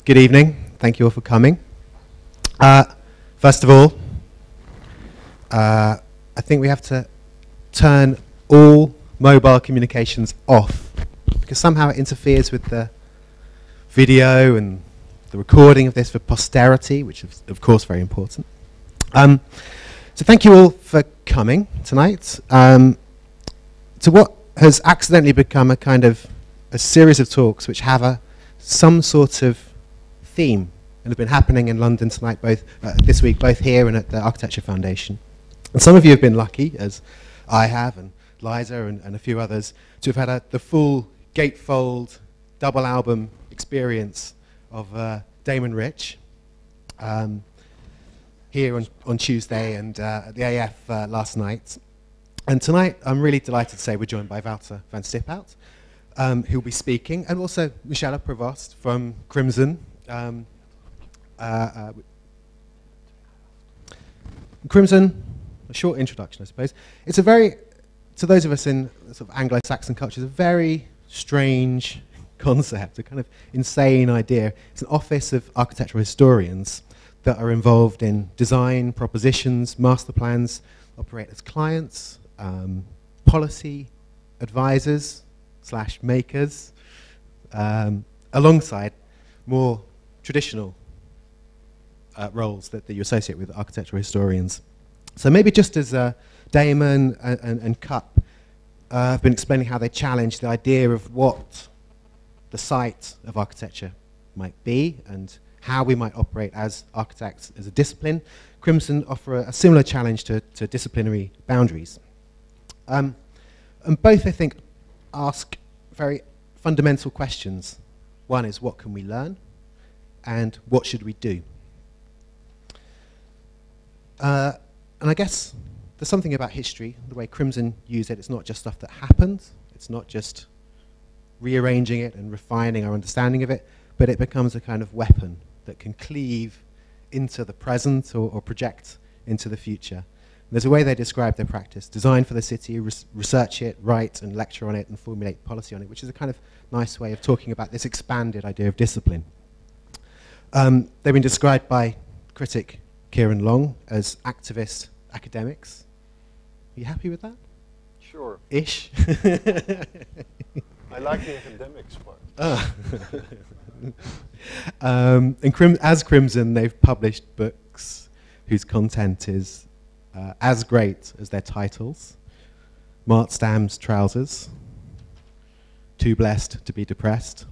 Good evening. Thank you all for coming. First of all, I think we have to turn all mobile communications off because somehow it interferes with the video and the recording of this for posterity, which is, of course, very important. So thank you all for coming tonight to what has accidentally become a kind of a series of talks which have some sort of theme and have been happening in London tonight, both this week, both here and at the Architecture Foundation. And some of you have been lucky, as I have, and Liza and a few others, to have had the full gatefold double album experience of Damon Rich here on Tuesday and at the AF last night. And tonight, I'm really delighted to say we're joined by Wouter Vanstiphout, who will be speaking, and also Michelle Provost from Crimson. Crimson, a short introduction, I suppose. It's a very, to those of us in sort of Anglo-Saxon culture, it's a very strange concept, a kind of insane idea. It's an office of architectural historians that are involved in design, propositions, master plans, operate as clients, policy advisors / makers, alongside more traditional roles that you associate with architectural historians. So maybe just as Damon and Cup have been explaining how they challenge the idea of what the site of architecture might be and how we might operate as architects as a discipline, Crimson offer a similar challenge to disciplinary boundaries. And both, I think, ask very fundamental questions. One is, what can we learn? And what should we do? And I guess there's something about history, the way Crimson use it. It's not just stuff that happened. It's not just rearranging it and refining our understanding of it, but it becomes a kind of weapon that can cleave into the present or project into the future. And there's a way they describe their practice: design for the city, research it, write and lecture on it, and formulate policy on it, which is a kind of nice way of talking about this expanded idea of discipline. They've been described by critic Kieran Long as activist academics. Are you happy with that? Sure. Ish? I like the academics part. And as Crimson, they've published books whose content is as great as their titles. Mart Stam's Trousers, Too Blessed to be Depressed.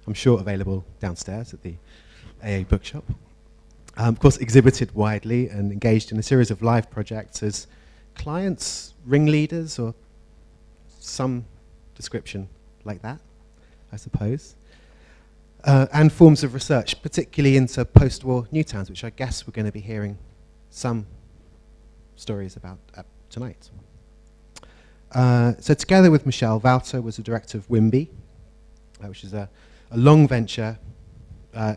I'm sure available downstairs at the AA bookshop. Of course, exhibited widely and engaged in a series of live projects as clients, ringleaders, or some description like that, I suppose. And forms of research, particularly into post-war new towns, which I guess we're going to be hearing some stories about tonight. So together with Michelle, Wouter was the director of Wimby, which is a long venture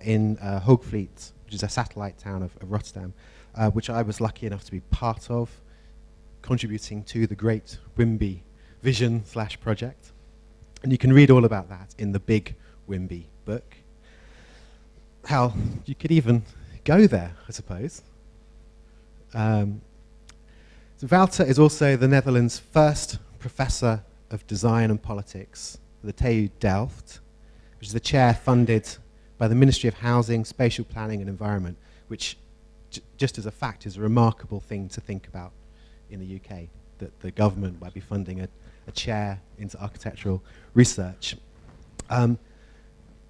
in Hoogvliet, which is a satellite town of Rotterdam, which I was lucky enough to be part of, contributing to the great Wimby vision / project. And you can read all about that in the big Wimby book. How you could even go there, I suppose. So Wouter is also the Netherlands' first professor of design and politics at the TU Delft, which is the chair funded by the Ministry of Housing, Spatial Planning and Environment, which, just as a fact, is a remarkable thing to think about in the UK, that the government might be funding a chair into architectural research. And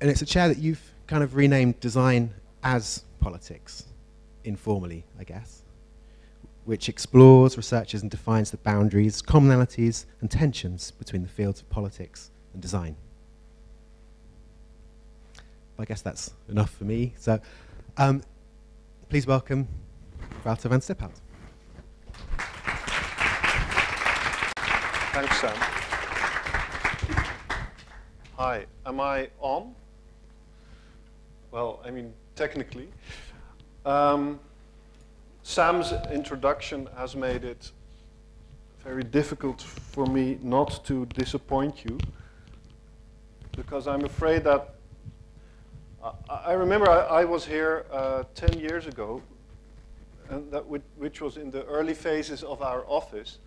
it's a chair that you've kind of renamed Design as Politics, informally, I guess, which explores, researches and defines the boundaries, commonalities and tensions between the fields of politics and design. I guess that's enough for me. So please welcome Wouter Vanstiphout. Thanks, Sam. Hi, am I on? Well, I mean, technically. Sam's introduction has made it very difficult for me not to disappoint you, because I'm afraid that I remember I was here 10 years ago, and which was in the early phases of our office.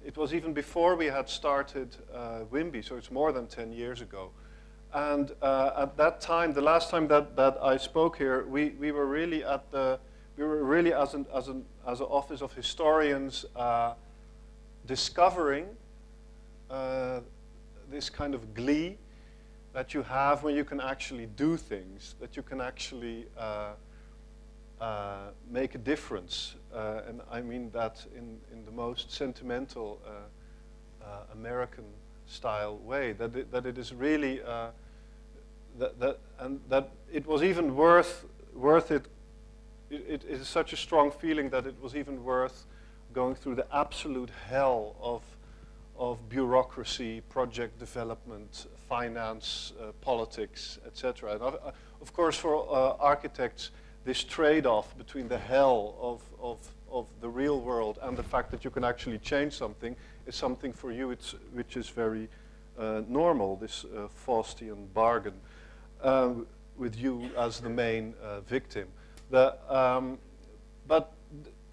It was even before we had started WIMBY, so it's more than 10 years ago. And at that time, the last time that I spoke here, we were really at the, we were really as an office of historians discovering this kind of glee that you have when you can actually do things, that you can actually make a difference. And I mean that in the most sentimental American style way, that it is really, that it was even worth it. It is such a strong feeling that it was even worth going through the absolute hell of bureaucracy, project development, finance, politics, etc. And of course, for architects, this trade-off between the hell of the real world and the fact that you can actually change something is something for you which is very normal, this Faustian bargain, with you as the main victim.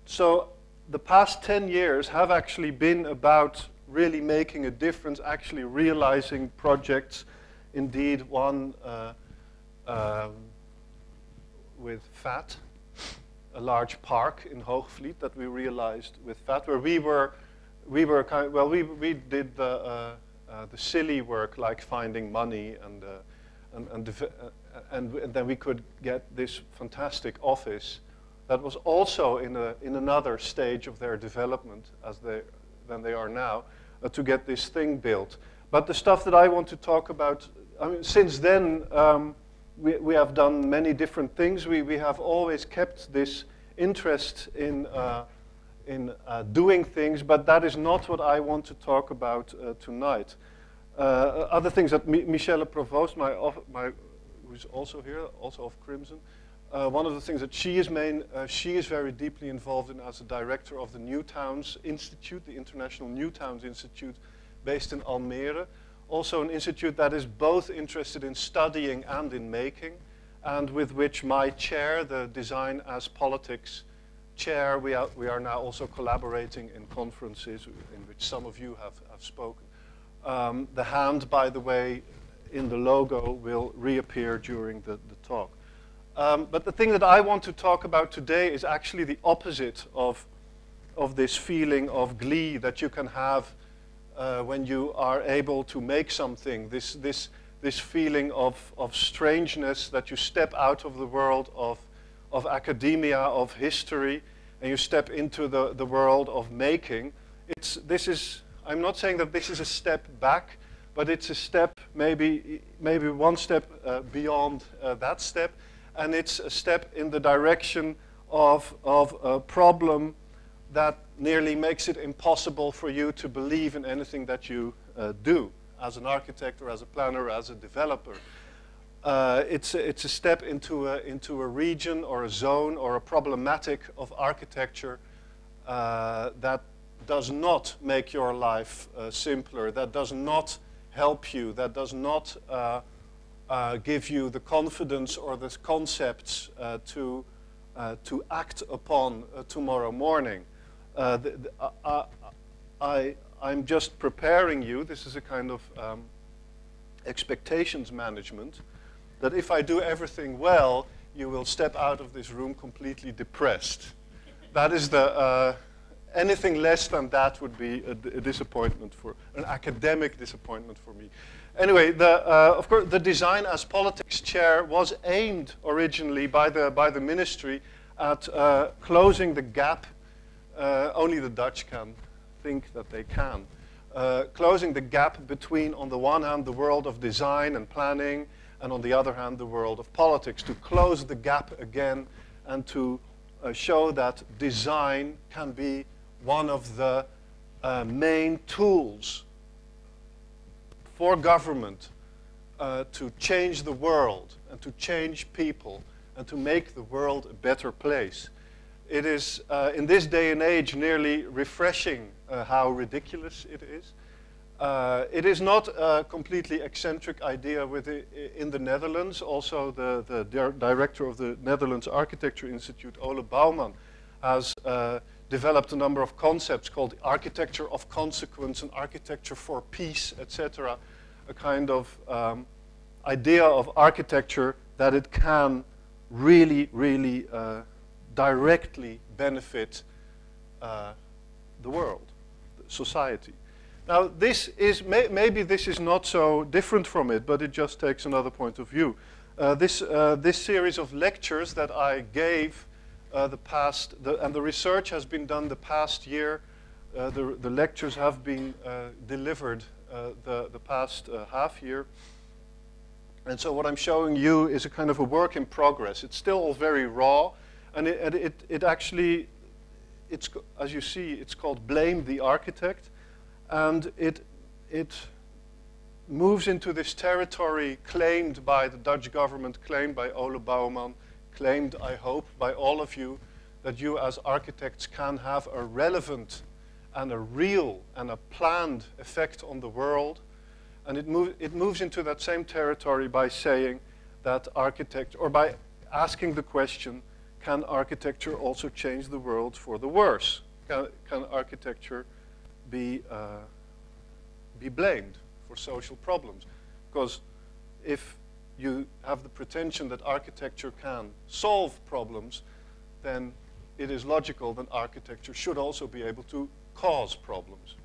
So the past 10 years have actually been about really making a difference, actually realizing projects. Indeed, one with FAT, a large park in Hoogvliet that we realized with FAT, where we kind of, well, we did the silly work like finding money and then we could get this fantastic office that was also in another stage of their development than they are now, to get this thing built. But the stuff that I want to talk about, I mean, since then, we have done many different things. We have always kept this interest in doing things, but that is not what I want to talk about tonight. Other things that Michelle Provost, who's also here, also of Crimson, one of the things that she is very deeply involved in as a director of the New Towns Institute, the International New Towns Institute, based in Almere. Also an institute that is both interested in studying and in making, and with which my chair, the Design as Politics chair, we are now also collaborating in conferences in which some of you have spoken. The hand, by the way, in the logo will reappear during the talk. But the thing that I want to talk about today is actually the opposite of this feeling of glee that you can have when you are able to make something, this feeling of strangeness, that you step out of the world of academia, of history, and you step into the world of making. I'm not saying that this is a step back, but it's a step, maybe one step beyond that step, and it's a step in the direction of a problem that nearly makes it impossible for you to believe in anything that you do as an architect or as a planner or as a developer. It's a step into a region or a zone or a problematic of architecture that does not make your life simpler, that does not help you, that does not give you the confidence or the concepts to act upon tomorrow morning. I'm just preparing you, this is a kind of expectations management, that if I do everything well, you will step out of this room completely depressed. That is anything less than that would be a disappointment, an academic disappointment for me. Anyway, of course, the Design as Politics chair was aimed originally by the ministry at closing the gap. Only the Dutch can think that they can. Closing the gap between, on the one hand, the world of design and planning, and on the other hand, the world of politics, to close the gap again and to show that design can be one of the main tools for government to change the world and to change people and to make the world a better place. It is, in this day and age, nearly refreshing how ridiculous it is. It is not a completely eccentric idea in the Netherlands. Also, the director of the Netherlands Architecture Institute, Ole Bouwman, has developed a number of concepts called architecture of consequence and architecture for peace, etc. A kind of idea of architecture that it can really, really directly benefit the world, society. Now, this is maybe this is not so different from it, but it just takes another point of view. This series of lectures that I gave and the research has been done the past year. The lectures have been delivered the past half year. And so what I'm showing you is a kind of a work in progress. It's still all very raw, and it actually, as you see, it's called Blame the Architect. And it moves into this territory claimed by the Dutch government, claimed by Ole Bouwman, claimed, I hope, by all of you, that you as architects can have a relevant and a real and a planned effect on the world. And it moves into that same territory by saying that or by asking the question, can architecture also change the world for the worse? Can architecture be blamed for social problems? Because if you have the pretension that architecture can solve problems, then it is logical that architecture should also be able to cause problems.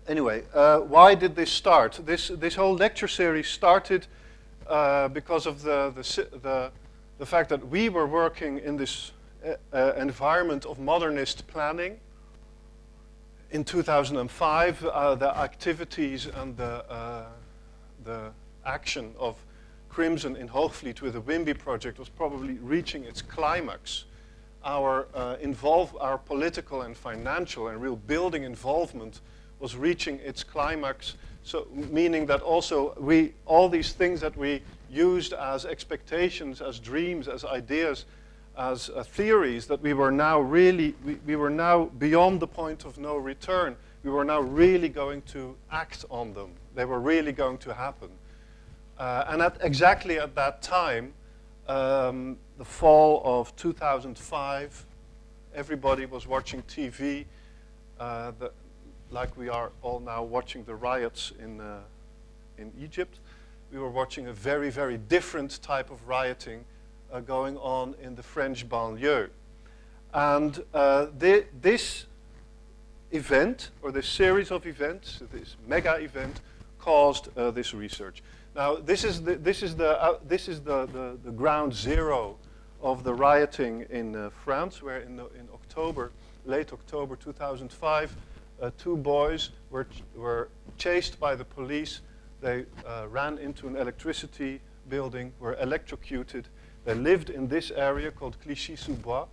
Anyway, why did this start? This whole lecture series started because of the fact that we were working in this environment of modernist planning. In 2005, the activities and the action of Crimson in Hoogvliet with the Wimby project was probably reaching its climax. Our political and financial and real building involvement was reaching its climax, so meaning that also all these things that we used as expectations, as dreams, as ideas, as theories, that we were now really, we were now beyond the point of no return. We were now really going to act on them. They were really going to happen. And exactly at that time, the fall of 2005, everybody was watching TV, like we are all now watching the riots in Egypt. We were watching a very, very different type of rioting going on in the French banlieue. And this event, or this series of events, this mega event, caused this research. Now, this is the ground zero of the rioting in France, where in October, late October 2005, 2 boys were chased by the police. They ran into an electricity building, were electrocuted. They lived in this area called Clichy-sous-Bois,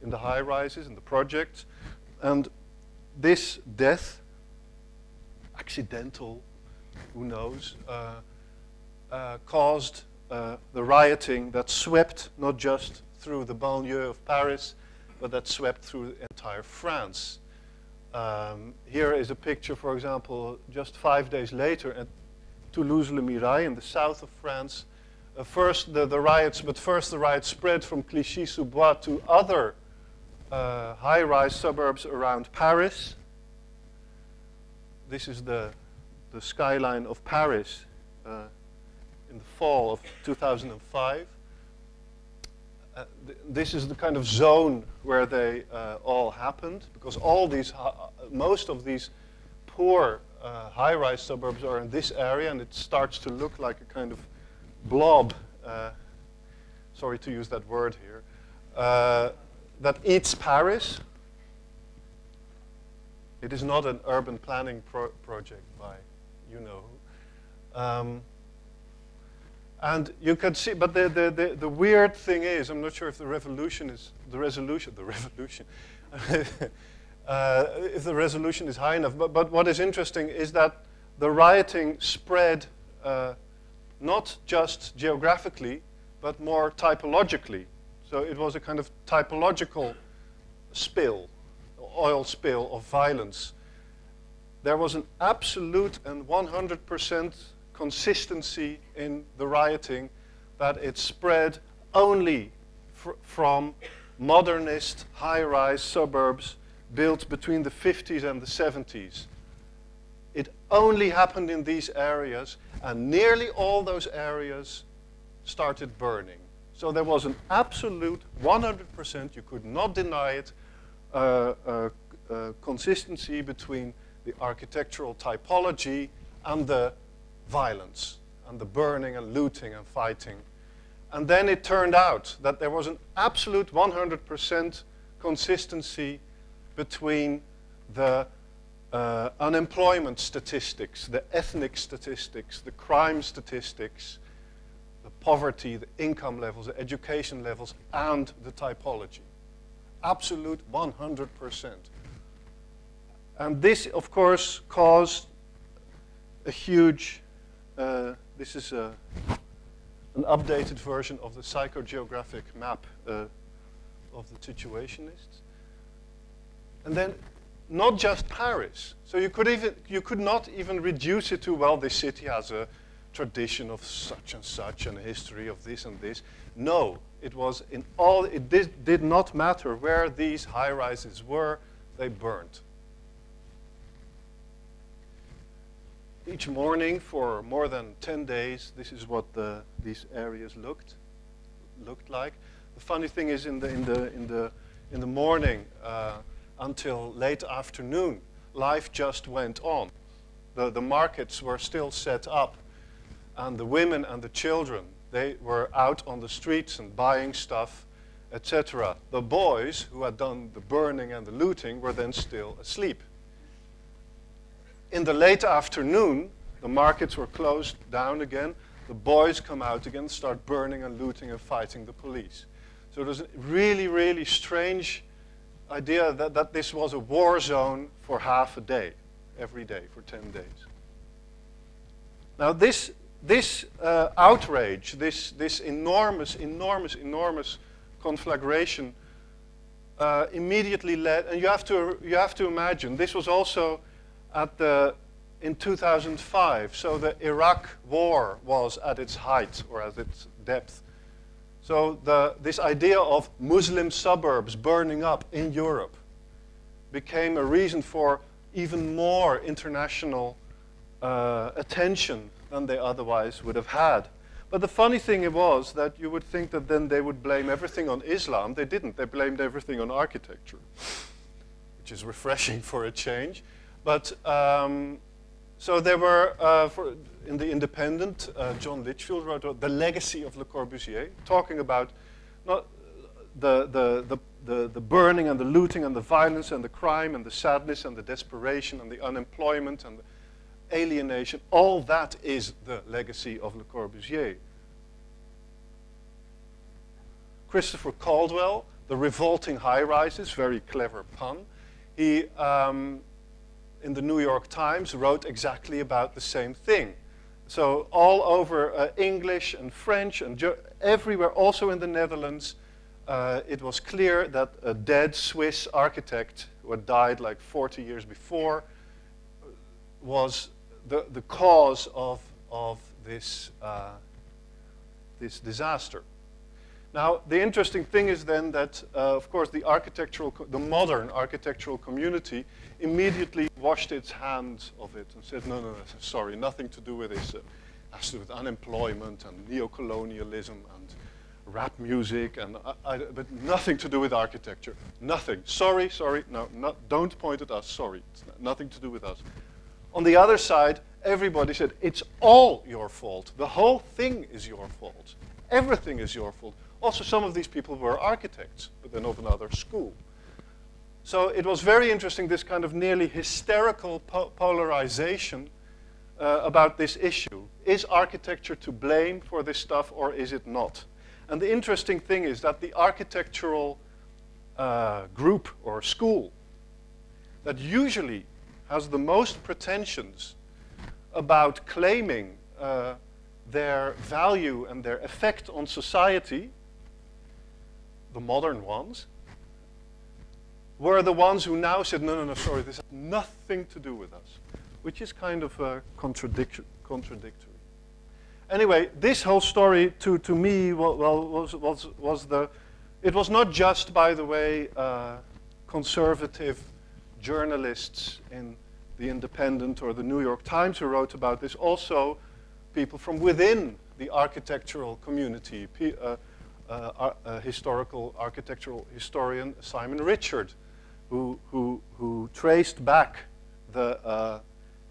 in the high-rises, in the projects. And this death, accidental, who knows, caused the rioting that swept not just through the banlieue of Paris, but that swept through entire France. Here is a picture, for example, just 5 days later at Toulouse-le-Mirail in the south of France. First the riots spread from Clichy-sous-Bois to other high-rise suburbs around Paris. This is the skyline of Paris in the fall of 2005. This is the kind of zone where they all happened, because all these, most of these poor high-rise suburbs are in this area, and it starts to look like a kind of blob, sorry to use that word here, that eats Paris. It is not an urban planning project by you-know-who. And you can see, but the weird thing is, I'm not sure if the resolution is if the resolution is high enough, but what is interesting is that the rioting spread not just geographically, but more typologically. So it was a kind of typological spill, oil spill of violence. there was an absolute and 100% consistency in the rioting, that it spread only from modernist high-rise suburbs built between the 50s and the 70s. It only happened in these areas, and nearly all those areas started burning. So there was an absolute 100%, you could not deny it, consistency between the architectural typology and the violence, and the burning and looting and fighting. And then it turned out that there was an absolute 100% consistency between the unemployment statistics, the ethnic statistics, the crime statistics, the poverty, the income levels, the education levels, and the typology. Absolute 100%. And this, of course, caused a huge, this is an updated version of the psychogeographic map of the Situationists. And then not just Paris. So you could not even reduce it to, well, this city has a tradition of such and such and a history of this and this. No, it was in all, it did not matter where these high-rises were, they burned. Each morning for more than 10 days, this is what these areas looked like. The funny thing is, in the morning until late afternoon, life just went on. The markets were still set up, and the women and the children, they were out on the streets and buying stuff, etc. The boys who had done the burning and the looting were then still asleep. In the late afternoon, the markets were closed down again. The boys come out again, start burning and looting and fighting the police. So it was a really, really strange idea that this was a war zone for half a day, every day, for 10 days. Now this outrage, this enormous conflagration immediately led, and you have to imagine, this was also in 2005, so the Iraq war was at its height or at its depth. So this idea of Muslim suburbs burning up in Europe became a reason for even more international attention than they otherwise would have had. But the funny thing was that you would think that then they would blame everything on Islam. They didn't. They blamed everything on architecture, which is refreshing for a change. But so there were, in The Independent, John Litchfield wrote The Legacy of Le Corbusier, talking about not the burning and the looting and the violence and the crime and the sadness and the desperation and the unemployment and the alienation. All that is the legacy of Le Corbusier. Christopher Caldwell, The Revolting High-Rises, very clever pun. He, in the New York Times, wrote exactly about the same thing. So all over English and French and everywhere, also in the Netherlands, it was clear that a dead Swiss architect who had died like 40 years before was the cause of this disaster. Now, the interesting thing is then that, of course, the modern architectural community immediately washed its hands of it and said, no, sorry, nothing to do with this. It has to do with unemployment and neocolonialism and rap music, and but nothing to do with architecture. Nothing. Sorry, no, don't point at us. Sorry, it's nothing to do with us. On the other side, everybody said, it's all your fault. The whole thing is your fault. Everything is your fault. Also, some of these people were architects, but then of another school. So it was very interesting, this kind of nearly hysterical polarization about this issue. Is architecture to blame for this stuff, or is it not? And the interesting thing is that the architectural group or school that usually has the most pretensions about claiming their value and their effect on society, the modern ones, were the ones who now said, no, no, no, sorry, this has nothing to do with us, which is kind of contradictory. Anyway, this whole story to me it was not just, by the way, conservative journalists in The Independent or the New York Times who wrote about this, also people from within the architectural community, historical architectural historian Simon Richard, who traced back the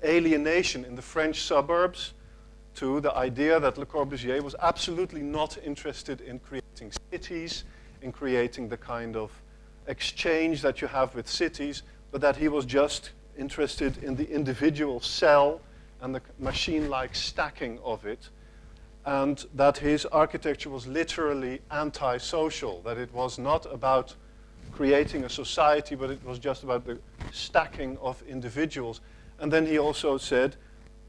alienation in the French suburbs to the idea that Le Corbusier was absolutely not interested in creating cities, in creating the kind of exchange that you have with cities, but that he was just interested in the individual cell and the machine-like stacking of it, and that his architecture was literally anti-social, that it was not about creating a society, but it was just about the stacking of individuals. And then he also said,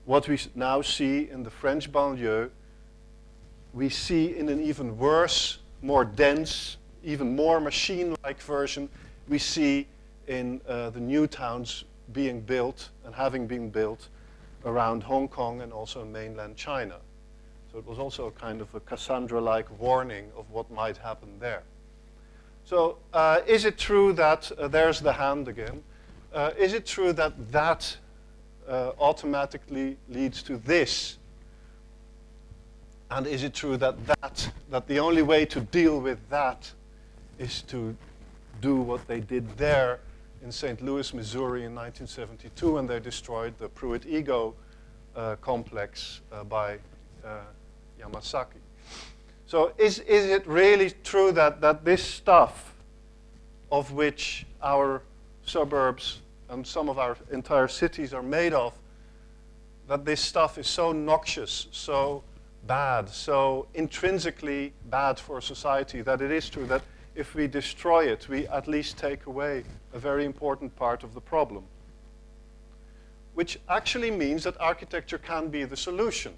what we now see in the French banlieue, we see in an even worse, more dense, even more machine-like version, we see in the new towns being built and having been built around Hong Kong and also in mainland China. So it was also a kind of a Cassandra-like warning of what might happen there. So is it true that, there's the hand again, is it true that that automatically leads to this? And is it true that the only way to deal with that is to do what they did there in St. Louis, Missouri in 1972 when they destroyed the Pruitt-Ego complex by Yamasaki? So is it really true that this stuff of which our suburbs and some of our entire cities are made of, that this stuff is so noxious, so bad, so intrinsically bad for society, that it is true that if we destroy it, we at least take away a very important part of the problem? Which actually means that architecture can be the solution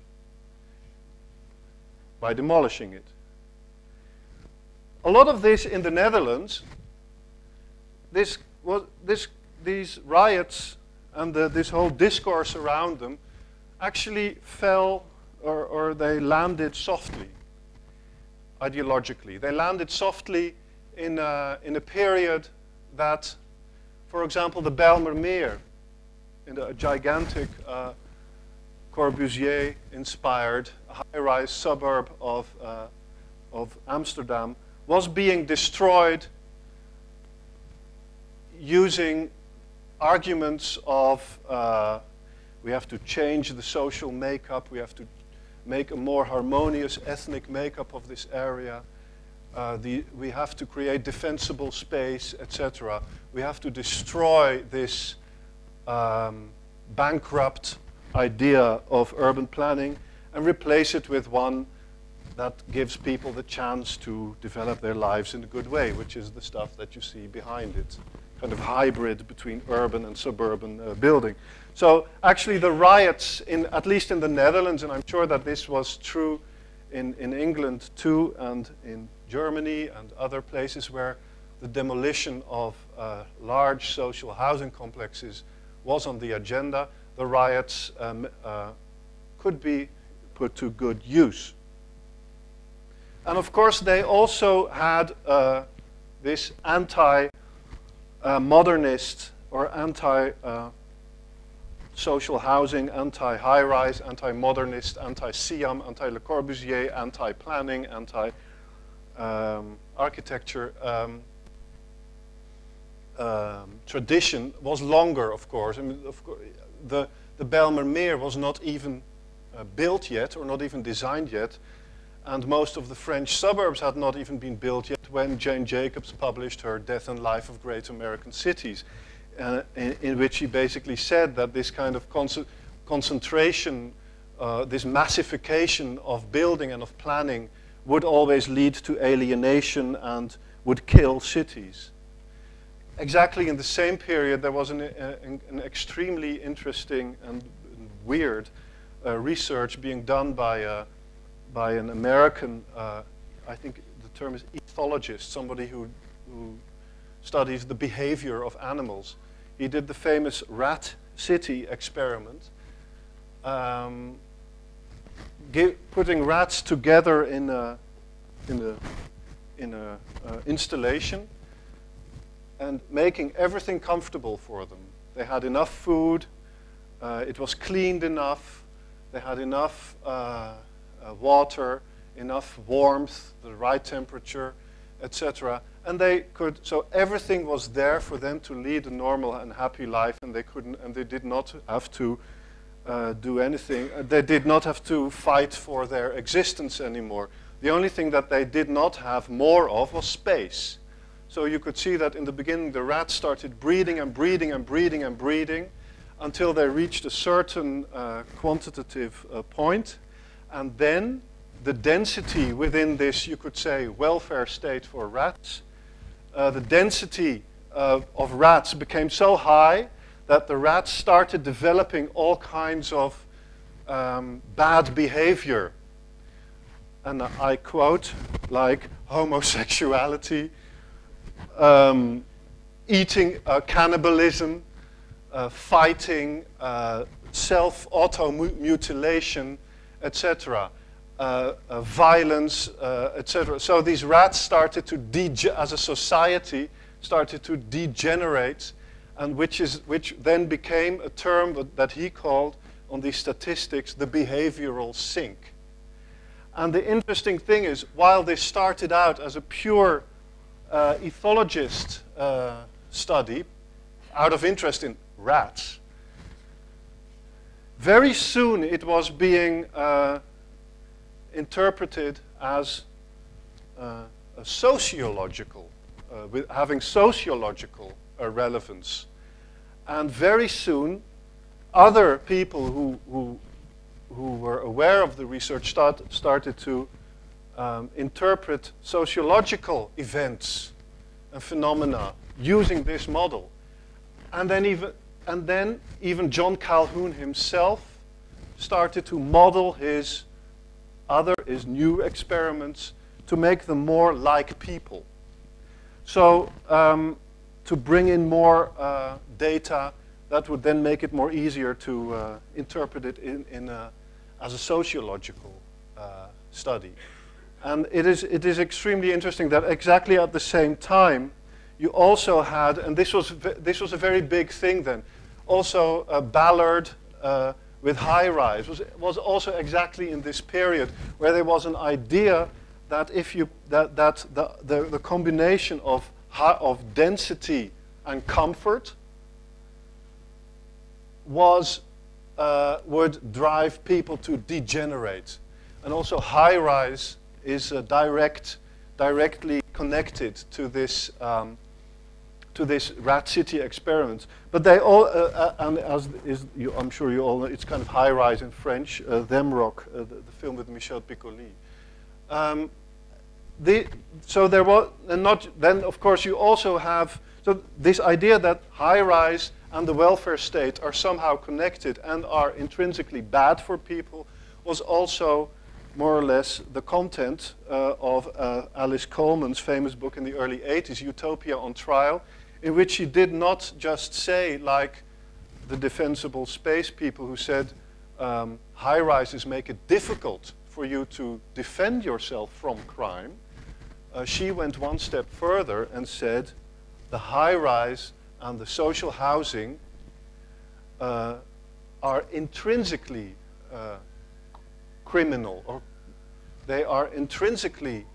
by demolishing it. A lot of this in the Netherlands, these riots and this whole discourse around them actually fell, or they landed softly, ideologically. They landed softly in a period that, for example, the Bijlmermeer, in a gigantic Corbusier-inspired high-rise suburb of Amsterdam, was being destroyed using arguments of we have to change the social makeup, we have to make a more harmonious ethnic makeup of this area, we have to create defensible space, etc. We have to destroy this bankrupt idea of urban planning and replace it with one that gives people the chance to develop their lives in a good way, which is the stuff that you see behind it. Kind of hybrid between urban and suburban building. So actually the riots, at least in the Netherlands, and I'm sure that this was true in England too, and in Germany and other places where the demolition of large social housing complexes was on the agenda, the riots could be put to good use. And of course they also had this anti-modernist or anti-social housing, anti-high-rise, anti-modernist, anti-Siam, anti-Le Corbusier, anti-planning, anti-architecture tradition was longer, of course. I mean, the Bijlmermeer was not even built yet, or not even designed yet, and most of the French suburbs had not even been built yet when Jane Jacobs published her Death and Life of Great American Cities, in which she basically said that this kind of concentration, this massification of building and of planning would always lead to alienation and would kill cities. Exactly in the same period, there was an extremely interesting and weird research being done by an American, I think the term is ethologist, somebody who studies the behavior of animals. He did the famous rat city experiment, putting rats together in a installation and making everything comfortable for them. They had enough food, it was cleaned enough, they had enough water, enough warmth, the right temperature, etc. And they could, so everything was there for them to lead a normal and happy life, and they did not have to do anything. They did not have to fight for their existence anymore. The only thing that they did not have more of was space. So you could see that in the beginning the rats started breeding and breeding and breeding and breeding until they reached a certain quantitative point, and then the density within this, you could say, welfare state for rats, the density of rats became so high that the rats started developing all kinds of bad behavior. And I quote, like homosexuality, eating, cannibalism, fighting, self-auto-mutilation, etc., violence, etc. So these rats started to, as a society, started to degenerate, and which then became a term that he called, on these statistics, the behavioral sink. And the interesting thing is, while this started out as a pure ethologist study, out of interest in rats, very soon it was being interpreted as a sociological, having sociological relevance. And very soon, other people who were aware of the research started to interpret sociological events and phenomena using this model. And then even John Calhoun himself started to model his new experiments to make them more like people. So to bring in more data that would then make it more easier to interpret it as a sociological study. And it is extremely interesting that exactly at the same time you also had, and this was a very big thing then, also Ballard with high-rise was also exactly in this period where there was an idea that the combination of density and comfort would drive people to degenerate. And also high-rise is directly connected to this rat city experiment. But they all, and I'm sure you all know, it's kind of high-rise in French, Them Rock, the film with Michel Piccoli. So there was, and then of course you also have, so this idea that high-rise and the welfare state are somehow connected and are intrinsically bad for people was also more or less the content of Alice Coleman's famous book in the early 80s, Utopia on Trial, in which she did not just say, like the defensible space people who said high-rises make it difficult for you to defend yourself from crime. She went one step further and said the high-rise and the social housing are intrinsically criminal, or they are intrinsically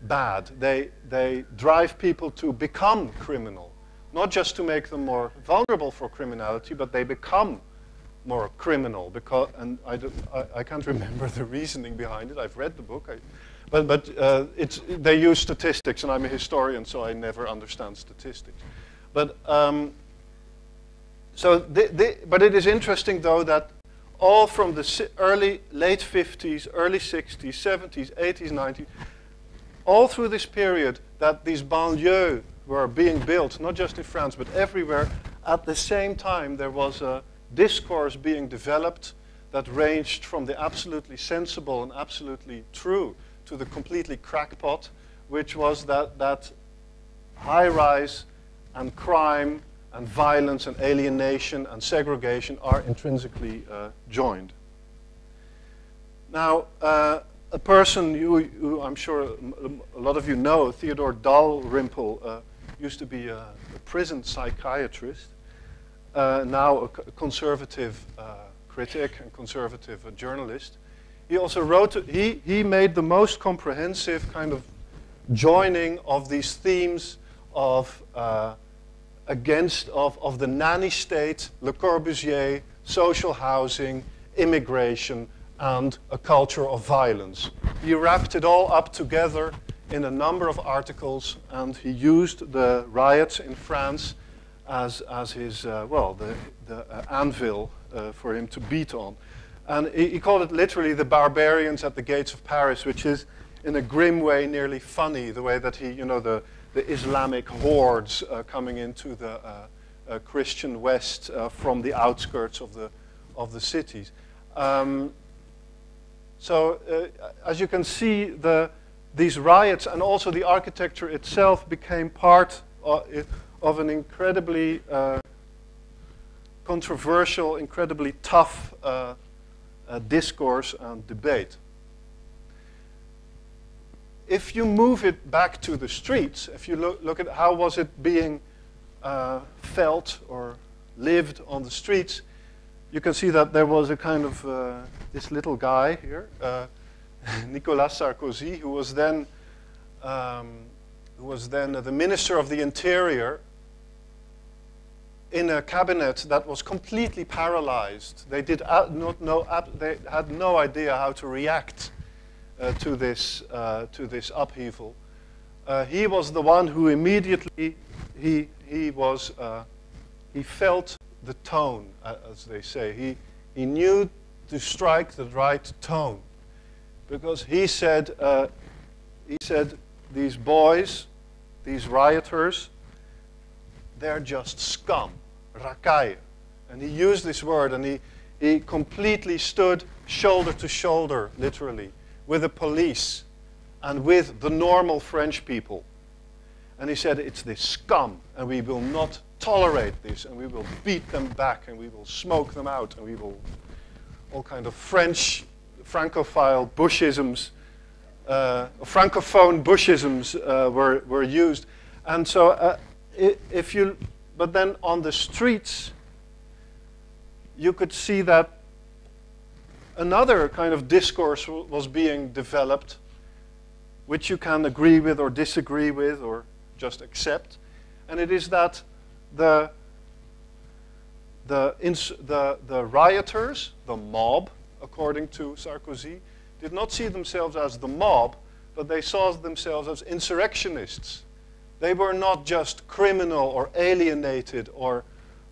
bad. They drive people to become criminal, not just to make them more vulnerable for criminality, but they become more criminal because, and I can't remember the reasoning behind it. I've read the book, but they use statistics, and I'm a historian, so I never understand statistics. But but it is interesting though that all from the late 50s, early 60s, 70s, 80s, 90s, all through this period that these banlieues were being built, not just in France, but everywhere, at the same time there was a discourse being developed that ranged from the absolutely sensible and absolutely true to the completely crackpot, which was that high-rise and crime and violence and alienation and segregation are intrinsically joined. Now, a person who I'm sure a lot of you know, Theodore Dalrymple, used to be a prison psychiatrist, now a conservative critic and conservative journalist. He also wrote, he made the most comprehensive kind of joining of these themes of of the nanny state, Le Corbusier, social housing, immigration, and a culture of violence. He wrapped it all up together in a number of articles, and he used the riots in France as his, the anvil for him to beat on. And he called it literally the barbarians at the gates of Paris, which is in a grim way nearly funny, the way that he, the Islamic hordes coming into the Christian West from the outskirts of the cities. So as you can see, these riots and also the architecture itself became part of an incredibly controversial, incredibly tough discourse and debate. If you move it back to the streets, if you look at how was it being felt or lived on the streets, you can see that there was a kind of this little guy here, Nicolas Sarkozy, who was then the Minister of the Interior in a cabinet that was completely paralyzed. They did not know, they had no idea how to react to this upheaval. He was the one who immediately he felt the tone, as they say. He knew to strike the right tone, because he said these boys, these rioters, they're just scum, racaille. And he used this word, and he completely stood shoulder to shoulder, literally, with the police and with the normal French people. And he said, it's this scum, and we will not tolerate this, and we will beat them back, and we will smoke them out, and we will, all kind of French, Francophile Bushisms, Francophone Bushisms were used. And so but then on the streets, you could see that another kind of discourse was being developed, which you can agree with or disagree with or just accept. And it is that the rioters, the mob, according to Sarkozy, did not see themselves as the mob, but they saw themselves as insurrectionists. They were not just criminal or alienated, or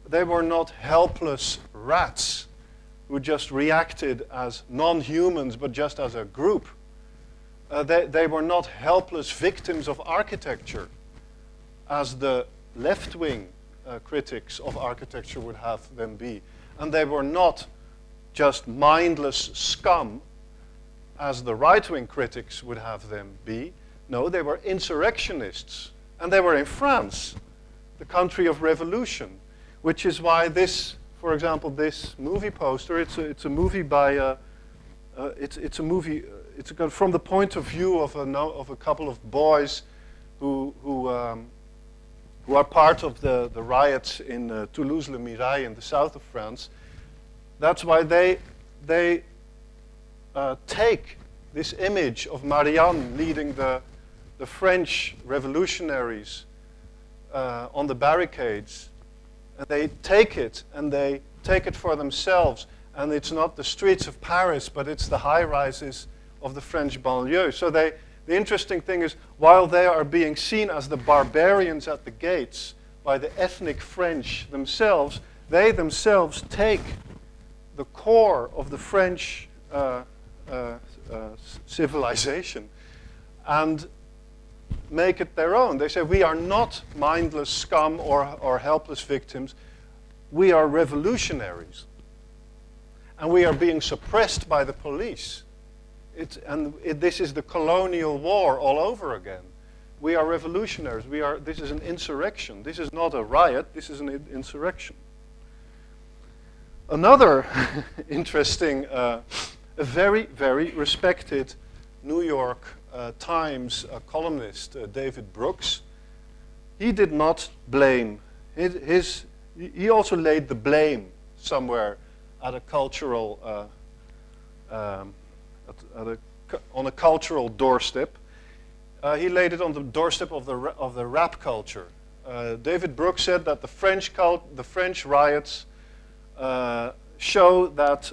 they were not helpless rats who just reacted as non-humans, but just as a group. They were not helpless victims of architecture, as the left-wing critics of architecture would have them be. And they were not just mindless scum, as the right-wing critics would have them be. No, they were insurrectionists. And they were in France, the country of revolution, which is why this, for example, this movie poster, it's a movie by, it's a movie, it's from the point of view of a couple of boys who are part of the riots in Toulouse-le-Mirail in the south of France. That's why they take this image of Marianne leading the French revolutionaries on the barricades, and they take it for themselves, and it's not the streets of Paris, but it's the high-rises of the French banlieue. So the interesting thing is, while they are being seen as the barbarians at the gates by the ethnic French themselves, they themselves take the core of the French civilization and make it their own. They say, we are not mindless scum or helpless victims. We are revolutionaries. And we are being suppressed by the police. This is the colonial war all over again. we are revolutionaries. This is an insurrection. This is not a riot. This is an insurrection. Another interesting, a very, very respected New York Times columnist, David Brooks, he did not blame. He also laid the blame somewhere at a cultural, on a cultural doorstep. He laid it on the doorstep of the rap culture. David Brooks said that the French riots show that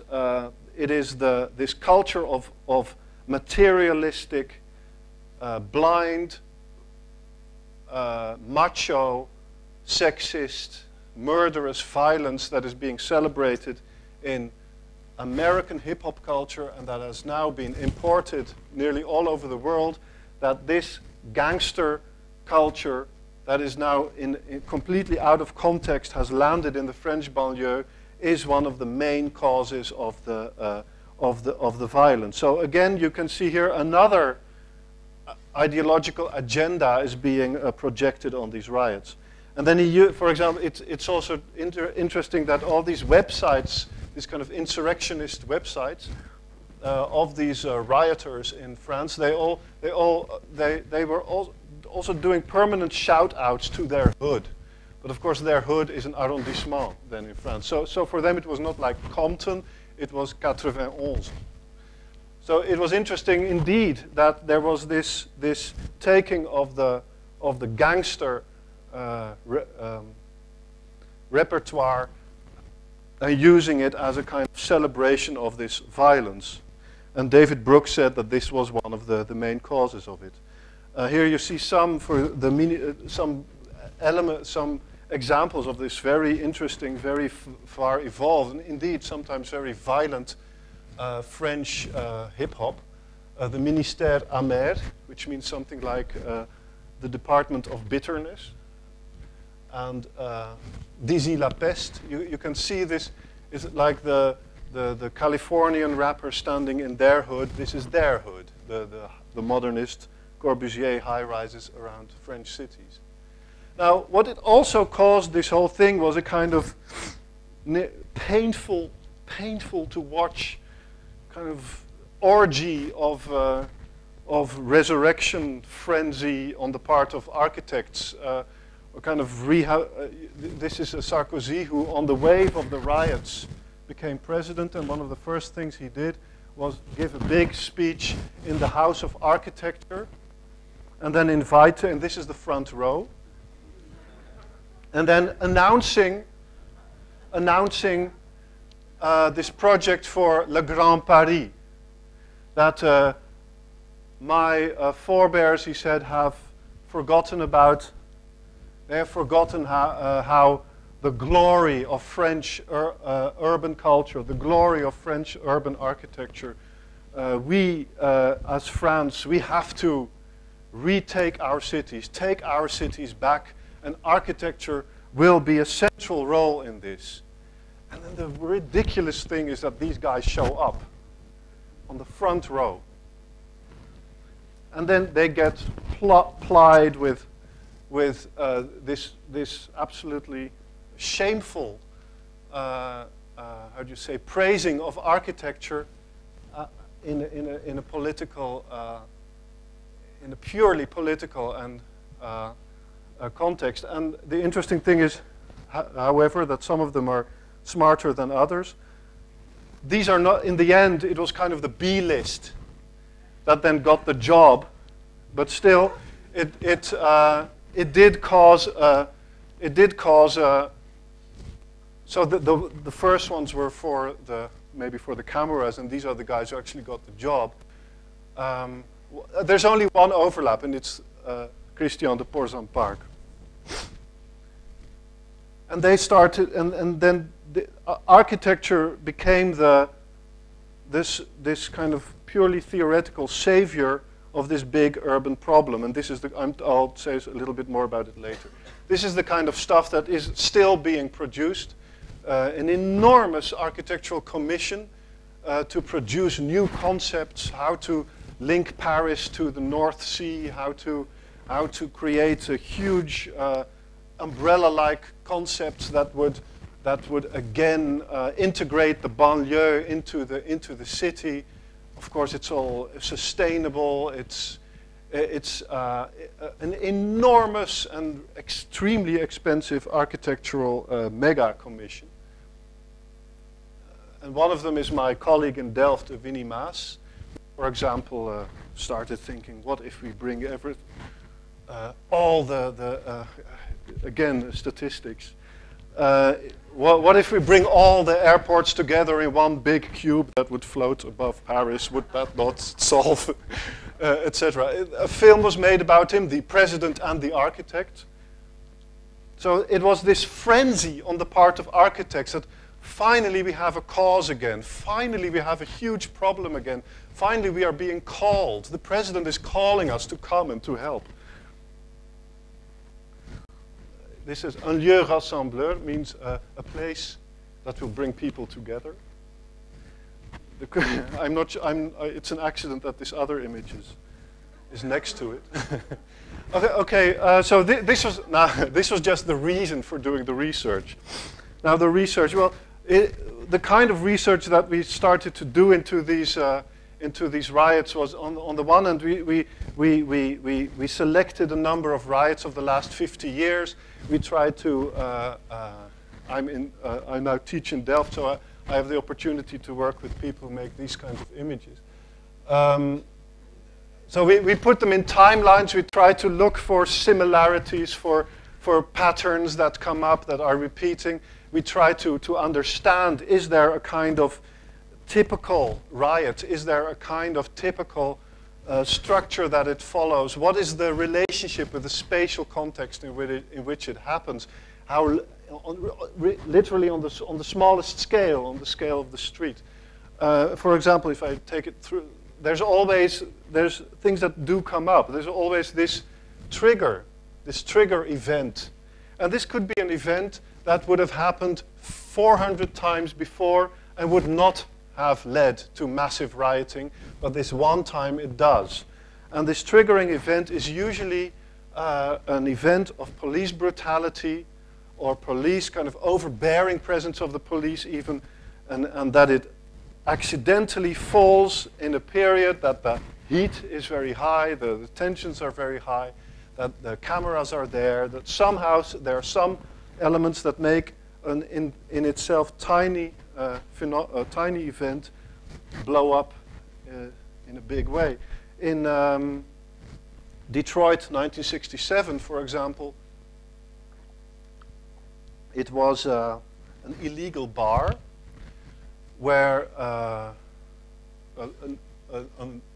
it is this culture of materialistic, blind, macho, sexist, murderous violence that is being celebrated in American hip-hop culture and that has now been imported nearly all over the world, that this gangster culture that is now completely out of context has landed in the French banlieue is one of the main causes of the violence. So again, you can see here another ideological agenda is being projected on these riots. And then for example, it's also interesting that all these websites, these kind of insurrectionist websites of these rioters in France, they were also doing permanent shout-outs to their hood. But of course, their hood is an arrondissement then in France. So for them, it was not like Compton, it was 91. So it was interesting indeed that there was this taking of the gangster repertoire and using it as a kind of celebration of this violence. And David Brooks said that this was one of the main causes of it. Here you see some examples of this very interesting, very far evolved, and indeed sometimes very violent French hip-hop. The Ministère Amer, which means something like the Department of Bitterness. And Dizzy La Peste, you can see this is like the Californian rapper standing in their hood. This is their hood, the modernist Corbusier high-rises around French cities. Now, what it also caused this whole thing was a kind of painful to watch kind of orgy of resurrection frenzy on the part of architects. A kind of this is a Sarkozy who, on the wave of the riots, became president, and one of the first things he did was give a big speech in the House of Architecture, and then invite, and this is the front row, and then announcing this project for Le Grand Paris, that my forebears, he said, have forgotten about. They have forgotten how the glory of French urban culture, the glory of French urban architecture, we as France, we have to retake our cities, take our cities back, and architecture will be a central role in this. And then the ridiculous thing is that these guys show up on the front row. And then they get plied with this absolutely shameful, how do you say, praising of architecture in a political, in a purely political and context. And the interesting thing is, however, that some of them are smarter than others. These are not, in the end, it was kind of the B list that then got the job, but still, it did cause, so the first ones were maybe for the cameras, and these are the guys who actually got the job. There's only one overlap, and it's Christian de Portzamparc. And they started, and then the architecture became this kind of purely theoretical savior of this big urban problem. And this is I'll say a little bit more about it later. This is the kind of stuff that is still being produced. An enormous architectural commission to produce new concepts, how to link Paris to the North Sea, how to how to create a huge umbrella-like concepts that would again integrate the banlieue into the city. Of course, it's all sustainable. It's an enormous and extremely expensive architectural mega commission. And one of them is my colleague in Delft, Winnie Maas. For example, started thinking, what if we bring all again, statistics. What if we bring all the airports together in one big cube that would float above Paris? Would that not solve, etc.? A film was made about him, the president and the architect. So it was this frenzy on the part of architects that finally we have a cause again. Finally we have a huge problem again. Finally we are being called. The president is calling us to come and to help. This is un lieu rassembleur, means a place that will bring people together. It's an accident that this other image is next to it. So this was just the reason for doing the research. Now the research, well, the kind of research that we started to do into these riots was, on the one hand, we selected a number of riots of the last 50 years. We tried to, I now teach in Delft, so I have the opportunity to work with people who make these kinds of images. So we put them in timelines. We try to look for similarities, for patterns that come up, that are repeating. We try to understand, is there a kind of typical riot? Is there a kind of typical structure that it follows? What is the relationship with the spatial context in which it happens? How, literally on the smallest scale, on the scale of the street. For example, if I take it through, there's things that do come up. There's always this trigger event. And this could be an event that would have happened 400 times before and would not have led to massive rioting, but this one time it does. And this triggering event is usually an event of police brutality or police kind of overbearing presence of the police even, and that it accidentally falls in a period that the heat is very high, the tensions are very high, that the cameras are there, that somehow there are some elements that make an in itself tiny event blow up in a big way. In Detroit, 1967, for example, it was an illegal bar where,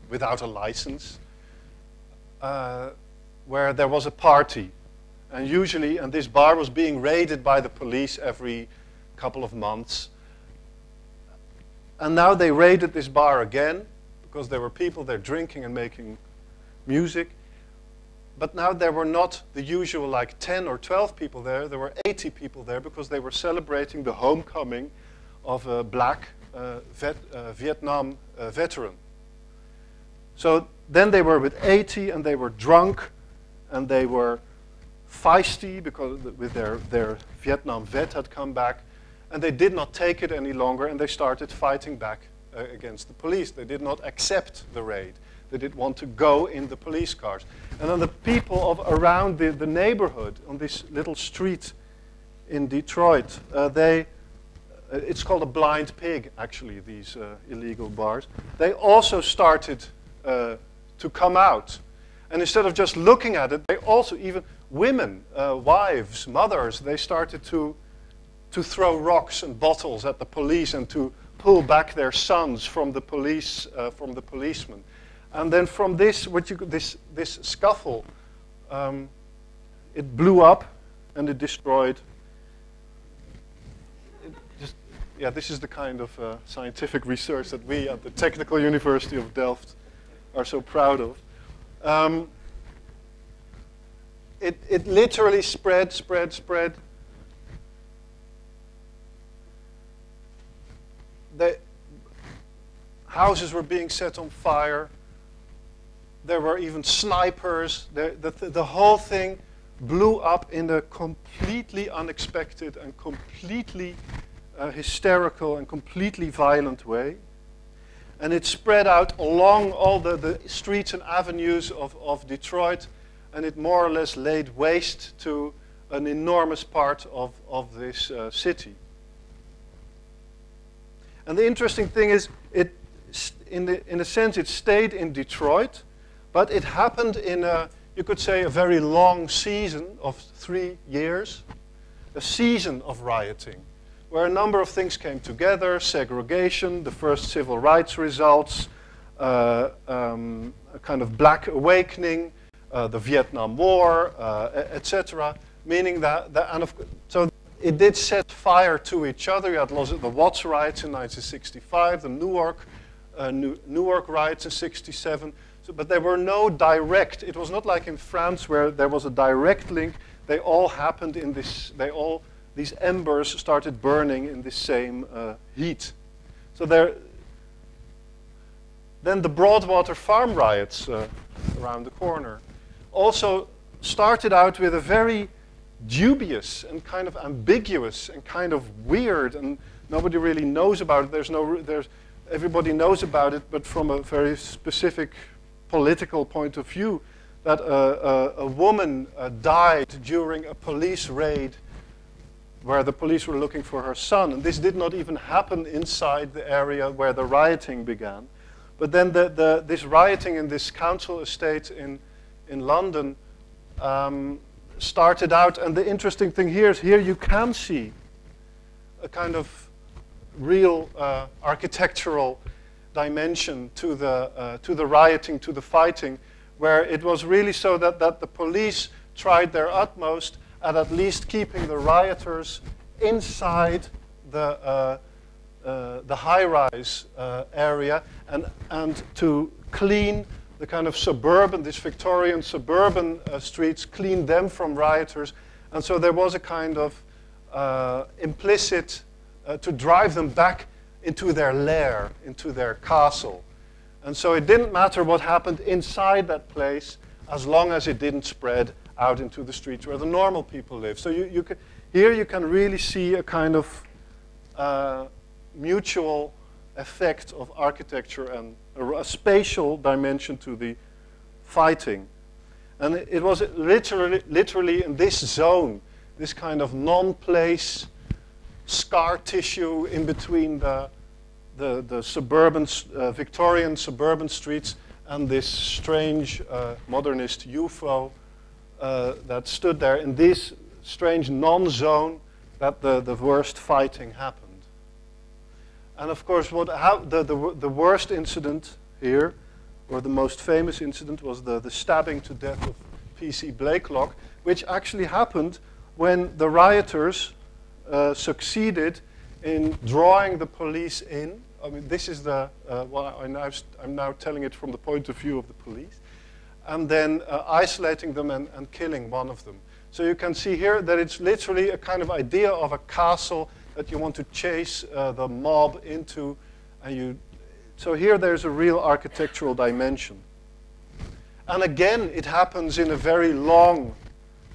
without a license, where there was a party. And this bar was being raided by the police every couple of months. And now they raided this bar again, because there were people there drinking and making music. But now there were not the usual like 10 or 12 people there. There were 80 people there because they were celebrating the homecoming of a black Vietnam veteran. So then they were with 80 and they were drunk and they were feisty because with their Vietnam vet had come back, and they did not take it any longer and they started fighting back against the police. They did not accept the raid. They didn't want to go in the police cars. And then the people around the neighborhood on this little street in Detroit, it's called a blind pig, actually, these illegal bars. They also started to come out. And instead of just looking at it, they also, even women, wives, mothers, they started to throw rocks and bottles at the police and to pull back their sons from the police, from the policemen. And then from this, this scuffle, it blew up and it destroyed. This is the kind of scientific research that we at the Technical University of Delft are so proud of. It literally spread. The houses were being set on fire. There were even snipers. The whole thing blew up in a completely unexpected and completely hysterical and completely violent way. And it spread out along all the streets and avenues of Detroit, and it more or less laid waste to an enormous part of this city. And the interesting thing is, in a sense, it stayed in Detroit, but it happened in you could say, a very long season of 3 years, a season of rioting, where a number of things came together: segregation, the first civil rights results, a kind of black awakening, the Vietnam War, etc. Meaning so it did set fire to each other. You had the Watts Riots in 1965, the Newark Riots in 1967. But there were no direct, it was not like in France where there was a direct link. They all happened in this, these embers started burning in the same heat. So then the Broadwater Farm riots around the corner also started out with a very dubious and kind of ambiguous and kind of weird, and nobody really knows about it. Everybody knows about it, but from a very specific political point of view, that a woman died during a police raid where the police were looking for her son. And this did not even happen inside the area where the rioting began. But then this rioting in this council estate in London started out. And the interesting thing here is, here you can see a kind of real architectural dimension to the rioting, to the fighting, where it was really so that the police tried their utmost at least keeping the rioters inside the high-rise area, and to clean the kind of suburban, this Victorian suburban streets, clean them from rioters. And so there was a kind of implicit to drive them back into their lair, into their castle. And so it didn't matter what happened inside that place, as long as it didn't spread out into the streets where the normal people live. So here you can really see a kind of mutual effect of architecture and a spatial dimension to the fighting. And it was literally in this zone, this kind of non-place scar tissue in between the suburban, Victorian suburban streets and this strange modernist UFO that stood there in this strange non-zone that the worst fighting happened. And of course, the worst incident here, or the most famous incident, was the stabbing to death of P.C. Blakelock, which actually happened when the rioters succeeded in drawing the police in. I mean, this is I'm now telling it from the point of view of the police, and then isolating them and killing one of them. So you can see here that it's literally a kind of idea of a castle that you want to chase the mob into, and so here there's a real architectural dimension. And again, it happens in a very long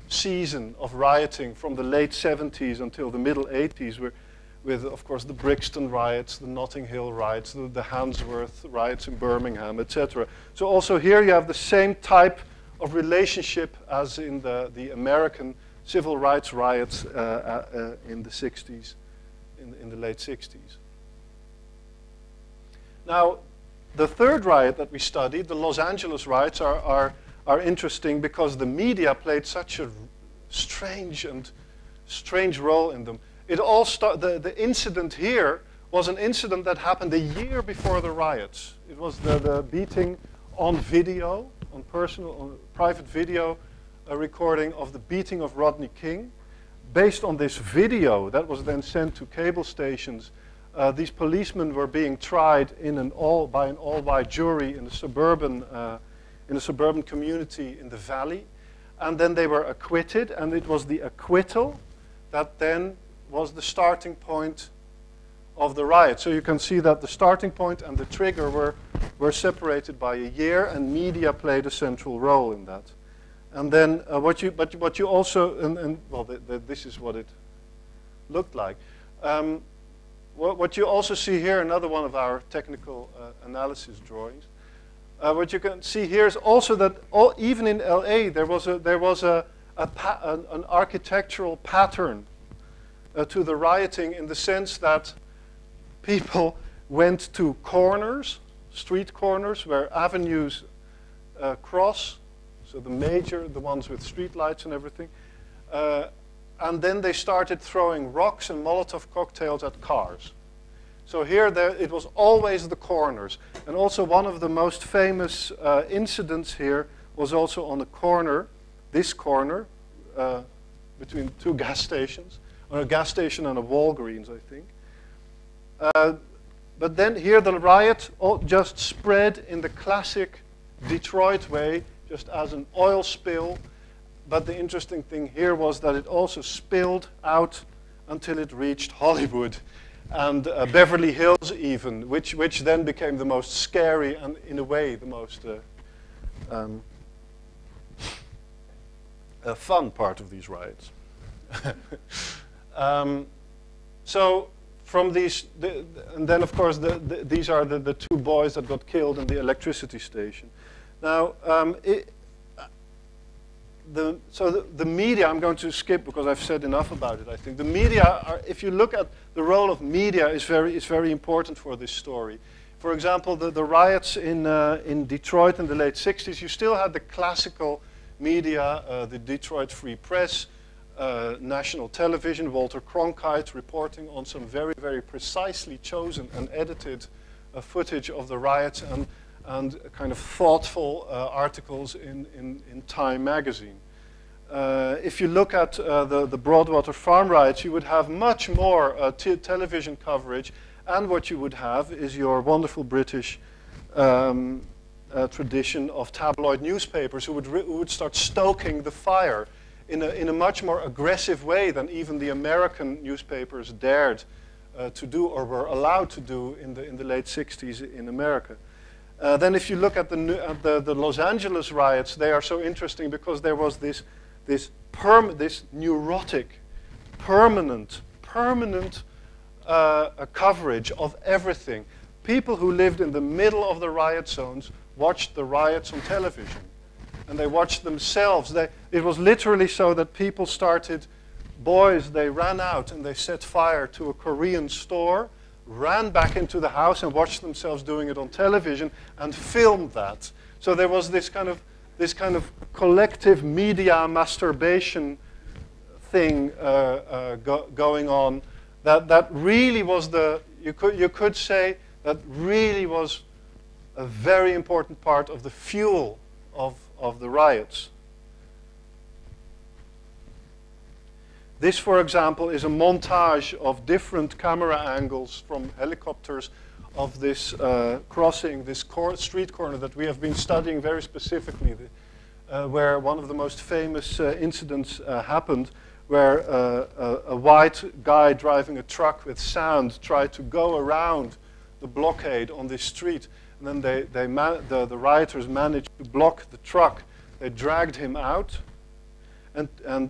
season of rioting from the late 70s until the middle 80s, with, of course, the Brixton riots, the Notting Hill riots, the Handsworth riots in Birmingham, etc. So also here you have the same type of relationship as in the American civil rights riots in the 60s, in the late 60s. Now, the third riot that we studied, the Los Angeles riots, are interesting because the media played such a strange role in them. It all the incident here was an incident that happened a year before the riots. It was the beating on video, on private video recording of the beating of Rodney King. Based on this video that was then sent to cable stations, these policemen were being tried by an all-white jury in a suburban community in the valley, and then they were acquitted, and it was the acquittal that then was the starting point of the riot. So you can see that the starting point and the trigger were were separated by a year, and media played a central role in that. And then what you also, well, this is what it looked like. What you also see here, another one of our technical analysis drawings. What you can see here is also that even in LA there was an architectural pattern to the rioting, in the sense that people went to corners, street corners, where avenues cross. So the ones with street lights and everything. And then they started throwing rocks and Molotov cocktails at cars. So here, it was always the corners. And also one of the most famous incidents here was also on a corner, this corner, between two gas stations, or a gas station and a Walgreens, I think. But then here the riot just spread in the classic Detroit way, just as an oil spill. But the interesting thing here was that it also spilled out until it reached Hollywood and Beverly Hills even, which then became the most scary and, in a way, the most fun part of these riots. So from these, and then of course these are the two boys that got killed in the electricity station. Now, the media, I'm going to skip because I've said enough about it, I think. The media, if you look at the role of media, is very important for this story. For example, the riots in Detroit in the late 60s, you still had the classical media, the Detroit Free Press, national television, Walter Cronkite reporting on some very precisely chosen and edited footage of the riots, and kind of thoughtful articles in Time magazine. If you look at the Broadwater Farm riots, you would have much more television coverage, and what you would have is your wonderful British tradition of tabloid newspapers who would start stoking the fire in a much more aggressive way than even the American newspapers dared to do, or were allowed to do, in the late 60s in America. Then if you look at the Los Angeles riots, they are so interesting because there was this neurotic, permanent coverage of everything. People who lived in the middle of the riot zones watched the riots on television. And they watched themselves. It was literally so that people started, boys, they ran out and they set fire to a Korean store, ran back into the house and watched themselves doing it on television and filmed that. So there was this kind of collective media masturbation thing going on that really was you could say that really was a very important part of the fuel of the riots. This, for example, is a montage of different camera angles from helicopters of this crossing, this street corner that we have been studying very specifically, where one of the most famous incidents happened, where a white guy driving a truck with sound tried to go around the blockade on this street. And then the rioters managed to block the truck. They dragged him out and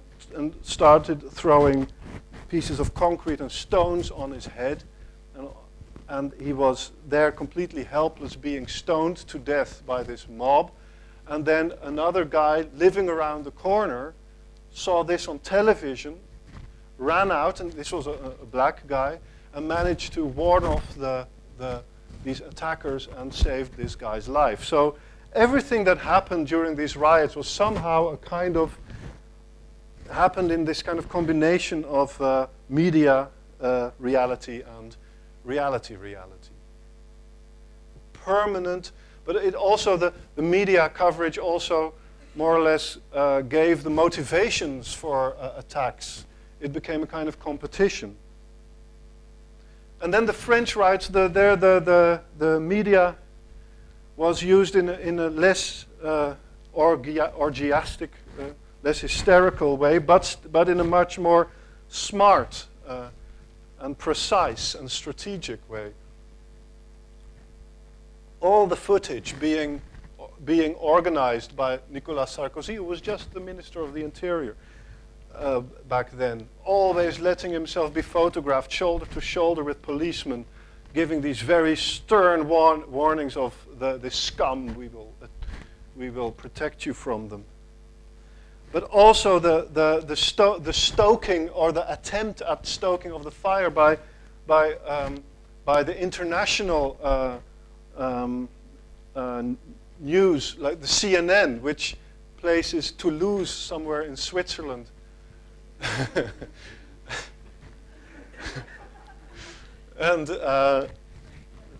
started throwing pieces of concrete and stones on his head. And he was there completely helpless, being stoned to death by this mob. And then another guy living around the corner saw this on television, ran out, and this was a black guy, and managed to ward off these attackers and saved this guy's life. So everything that happened during these riots was somehow happened in this kind of combination of media reality and reality. Permanent, but it also, the media coverage also more or less gave the motivations for attacks. It became a kind of competition. And then the French riots, the media was used in a less orgiastic, less hysterical way, but in a much more smart and precise and strategic way. all the footage being organized by Nicolas Sarkozy, who was just the Minister of the Interior back then, always letting himself be photographed shoulder to shoulder with policemen, giving these very stern warnings of the scum, we will protect you from them. But also the stoking, or the attempt at stoking of the fire by the international news, like the CNN, which places Toulouse somewhere in Switzerland. And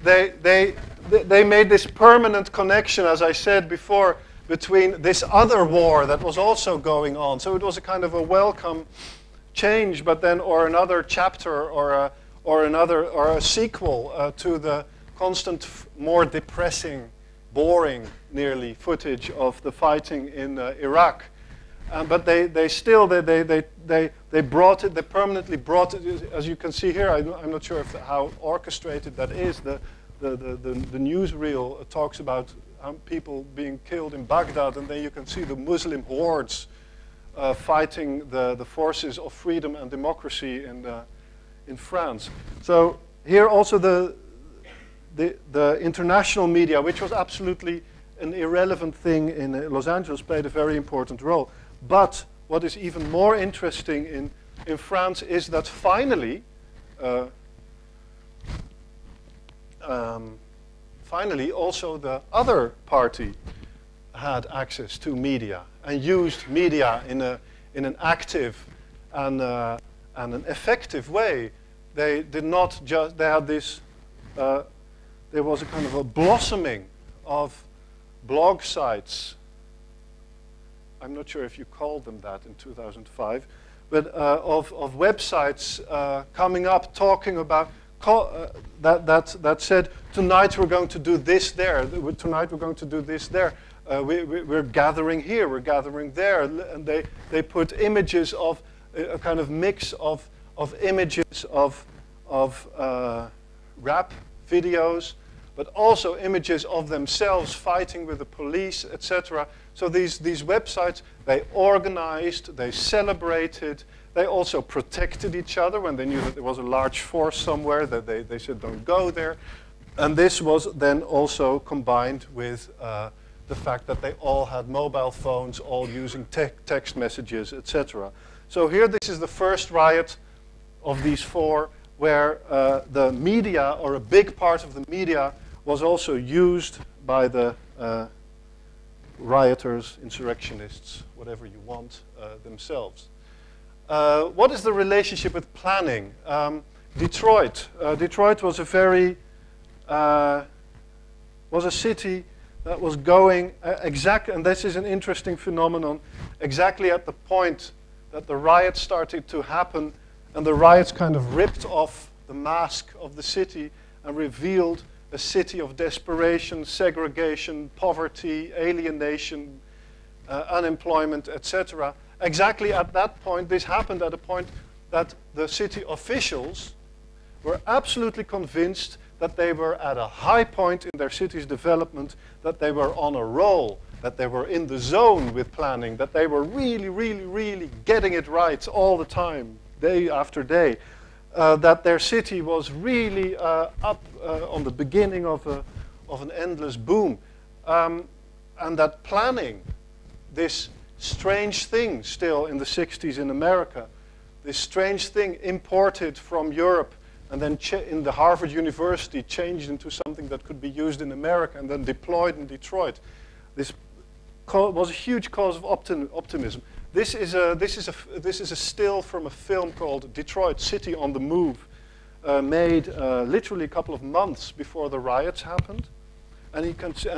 they made this permanent connection, as I said before, between this other war that was also going on. So it was a kind of a welcome change, but then, or another chapter, or a sequel to the constant, more depressing, boring, nearly, footage of the fighting in Iraq. But they permanently brought it, as you can see here. I'm not sure how orchestrated that is. The newsreel talks about people being killed in Baghdad, and then you can see the Muslim hordes fighting the forces of freedom and democracy in France. So here also the international media, which was absolutely an irrelevant thing in Los Angeles, played a very important role. But what is even more interesting in France is that finally, also the other party had access to media and used media in an active and an effective way. They did not just, they had this, there was a kind of a blossoming of blog sites. I'm not sure if you called them that in 2005, but of websites coming up talking about, that said, tonight we're going to do this there, tonight we're going to do this there, we're gathering here, we're gathering there, and they put images of, a kind of mix of images of rap videos, but also images of themselves fighting with the police, etc. So these websites, they organized, they celebrated, they also protected each other when they knew that there was a large force somewhere, that they said don't go there. And this was then also combined with the fact that they all had mobile phones, all using text messages, etc. So here, this is the first riot of these four, where the media, or a big part of the media, was also used by the rioters, insurrectionists, whatever you want, themselves. What is the relationship with planning? Detroit. Detroit was a city that was going and this is an interesting phenomenon, exactly at the point that the riots started to happen, and the riots kind of ripped off the mask of the city and revealed a city of desperation, segregation, poverty, alienation, unemployment, etc. Exactly at that point, this happened at a point that the city officials were absolutely convinced that they were at a high point in their city's development, that they were on a roll, that they were in the zone with planning, that they were really, really, really getting it right all the time, day after day. That their city was really up on the beginning of an endless boom. And that planning, this strange thing still in the 60s in America, this strange thing imported from Europe and then in the Harvard University changed into something that could be used in America and then deployed in Detroit. This was a huge cause of optimism. This is a still from a film called Detroit City on the Move, made literally a couple of months before the riots happened. And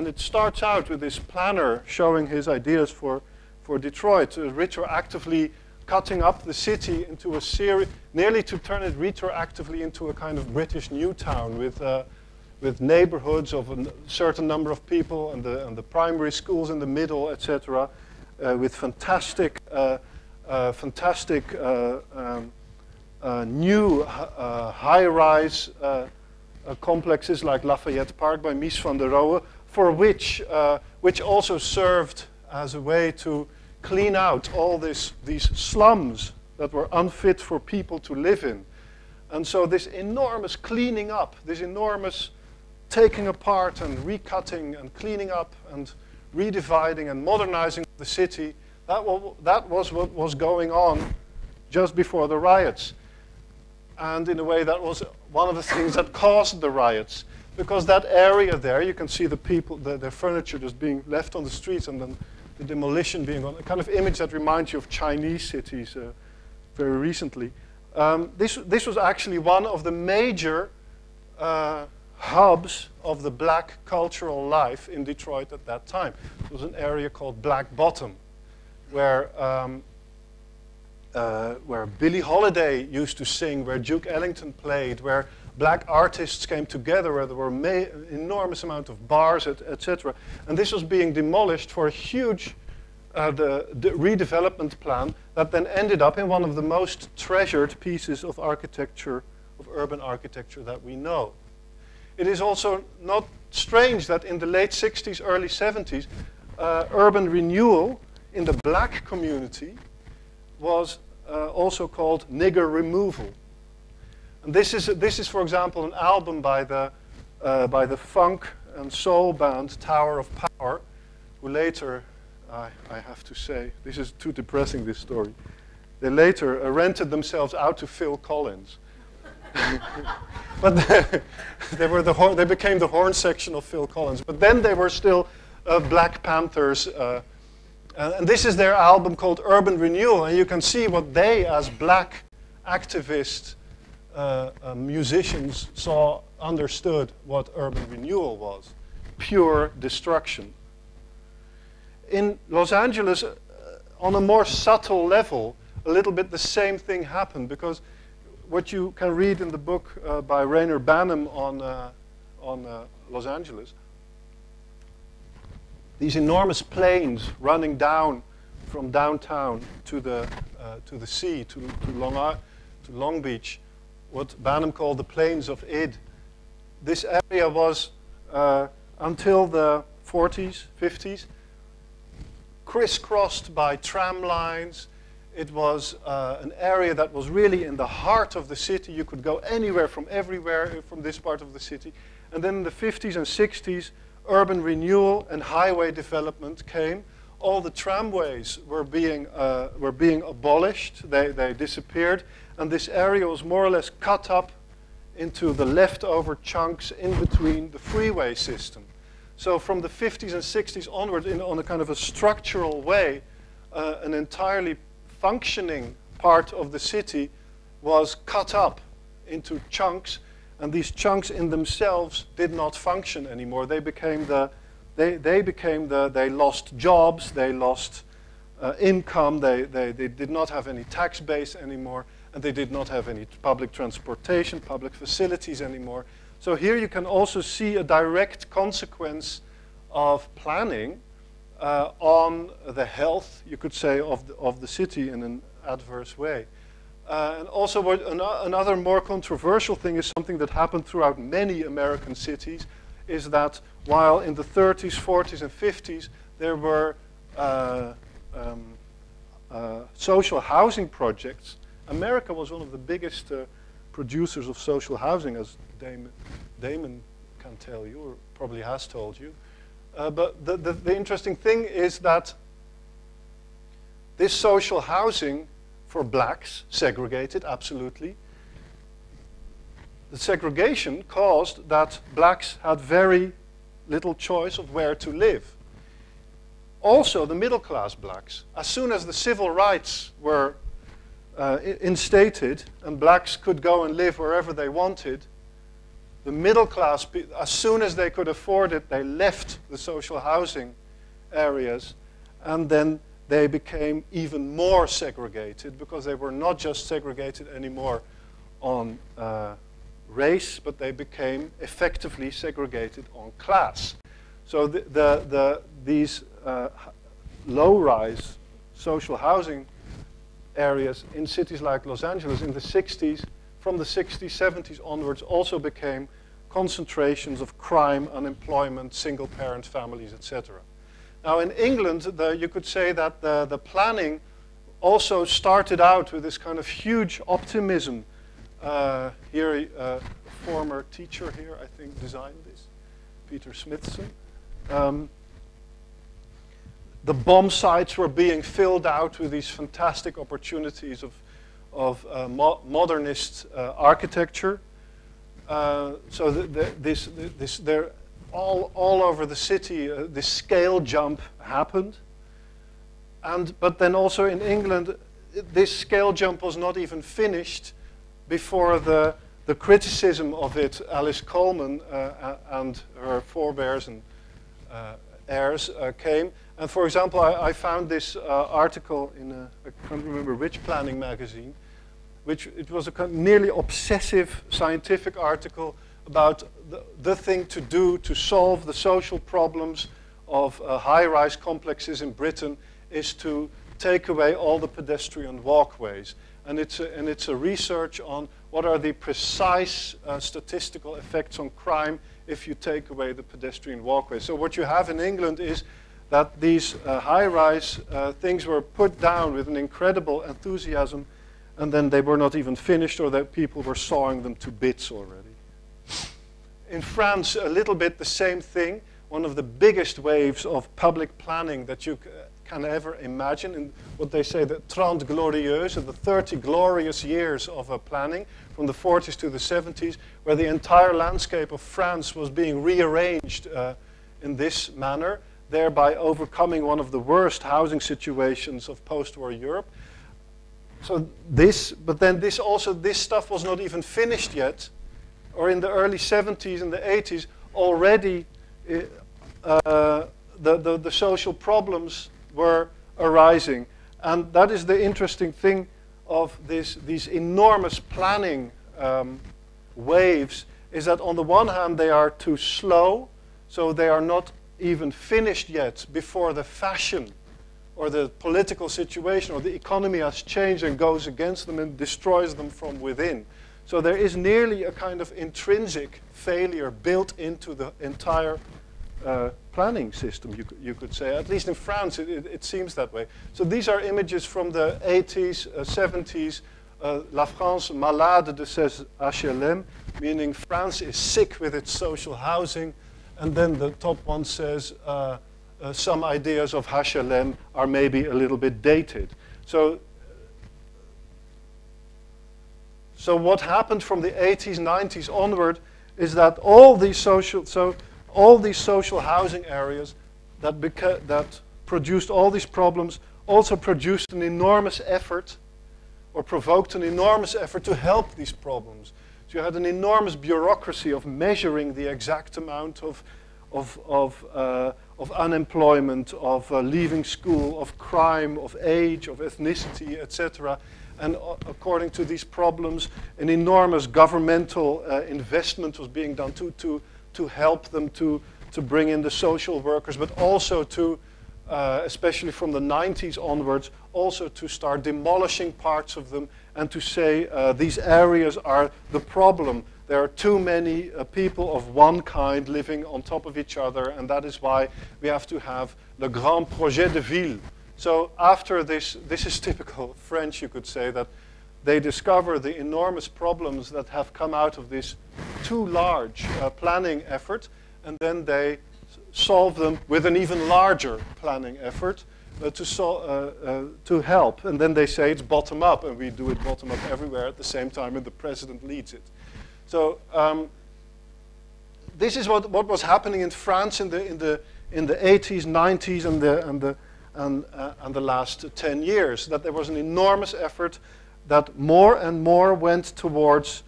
it starts out with this planner showing his ideas for Detroit, retroactively cutting up the city into a series, nearly to turn it retroactively into a kind of British Newtown with neighborhoods of a certain number of people and the primary schools in the middle, etc. With fantastic new high-rise complexes like Lafayette Park by Mies van der Rohe, for which also served as a way to clean out all these slums that were unfit for people to live in. And so this enormous cleaning up, this enormous taking apart and recutting and cleaning up and redividing and modernizing the city, that was what was going on just before the riots. And in a way, that was one of the things that caused the riots. Because that area there, you can see the people, their furniture just being left on the streets and then the demolition being on, a kind of image that reminds you of Chinese cities very recently. This was actually one of the major hubs of the black cultural life in Detroit at that time. It was an area called Black Bottom, where Billie Holiday used to sing, where Duke Ellington played, where black artists came together, where there were enormous amount of bars, etc. And this was being demolished for a huge the redevelopment plan that then ended up in one of the most treasured pieces of architecture, of urban architecture that we know. It is also not strange that in the late 60s, early 70s, urban renewal in the black community was also called nigger removal. And this is, for example, an album by the funk and soul band Tower of Power, who later, I have to say, this is too depressing, this story. They later rented themselves out to Phil Collins. But they became the horn section of Phil Collins. But then they were still Black Panthers. And this is their album called Urban Renewal. And you can see what they, as black activist musicians, understood what urban renewal was. Pure destruction. In Los Angeles, on a more subtle level, a little bit the same thing happened, because what you can read in the book by Rainer Banham on Los Angeles, these enormous plains running down from downtown to the sea, to Long Beach, what Banham called the plains of Id. This area was, until the 40s, 50s, crisscrossed by tram lines. It was an area that was really in the heart of the city. You could go anywhere from everywhere from this part of the city. And then in the 50s and 60s, urban renewal and highway development came. All the tramways were being abolished. They disappeared. And this area was more or less cut up into the leftover chunks in between the freeway system. So from the 50s and 60s onward, on a kind of a structural way, an entirely functioning part of the city was cut up into chunks, and these chunks in themselves did not function anymore. They lost jobs, they lost income, they did not have any tax base anymore, and they did not have any public transportation, public facilities anymore. So here you can also see a direct consequence of planning on the health, you could say, of the city in an adverse way. And also another more controversial thing is something that happened throughout many American cities, is that while in the 30s, 40s, and 50s there were social housing projects, America was one of the biggest producers of social housing, as Damon can tell you, or probably has told you. But the interesting thing is that this social housing for blacks, segregated, absolutely. The segregation caused that blacks had very little choice of where to live. Also, the middle-class blacks, as soon as the civil rights were instated and blacks could go and live wherever they wanted, the middle class, as soon as they could afford it, they left the social housing areas, and then they became even more segregated, because they were not just segregated anymore on race, but they became effectively segregated on class. So these low-rise social housing areas in cities like Los Angeles in the 60s, from the 60s, 70s onwards, also became concentrations of crime, unemployment, single-parent families, etc. Now in England, you could say that the planning also started out with this kind of huge optimism. Here, a former teacher here, I think, designed this, Peter Smithson. The bomb sites were being filled out with these fantastic opportunities of modernist architecture. So they're all over the city. This scale jump happened, but then also in England, this scale jump was not even finished before the criticism of it, Alice Coleman and her forebears and heirs came. And for example, I found this article in I can't remember which planning magazine, which it was a kind of nearly obsessive scientific article about the thing to do to solve the social problems of high-rise complexes in Britain is to take away all the pedestrian walkways. And it's a research on what are the precise statistical effects on crime if you take away the pedestrian walkways. So what you have in England is that these high-rise things were put down with an incredible enthusiasm, and then they were not even finished, or that people were sawing them to bits already. In France, a little bit the same thing. One of the biggest waves of public planning that you can ever imagine, in what they say the 30 glorieuses, the 30 glorious years of planning, from the 40s to the 70s, where the entire landscape of France was being rearranged in this manner, thereby overcoming one of the worst housing situations of post-war Europe. So but then this stuff was not even finished yet, or in the early 70s and the 80s, already the social problems were arising. And that is the interesting thing of these enormous planning waves, is that on the one hand they are too slow, so they are not even finished yet before the fashion or the political situation or the economy has changed and goes against them and destroys them from within. So there is nearly a kind of intrinsic failure built into the entire planning system, you could say. At least in France, it seems that way. So these are images from the 80s, 70s. La France malade de ses HLM, meaning France is sick with its social housing. And then the top one says some ideas of HLM are maybe a little bit dated. So what happened from the 80s, 90s onward is that all these social housing areas that produced all these problems also produced an enormous effort, or provoked an enormous effort to help these problems. So you had an enormous bureaucracy of measuring the exact amount of unemployment, of leaving school, of crime, of age, of ethnicity, etc. And according to these problems, an enormous governmental investment was being done to help them to bring in the social workers, but also to, especially from the 90s onwards, also to start demolishing parts of them and to say these areas are the problem. There are too many people of one kind living on top of each other, and that is why we have to have le grand projet de ville. So after this is typical French, you could say, that they discover the enormous problems that have come out of this too large planning effort, and then they solve them with an even larger planning effort to help. And then they say it's bottom up, and we do it bottom up everywhere at the same time, and the president leads it. So this is what was happening in France in the 80s, 90s, and the last 10 years. That there was an enormous effort that more and more went towards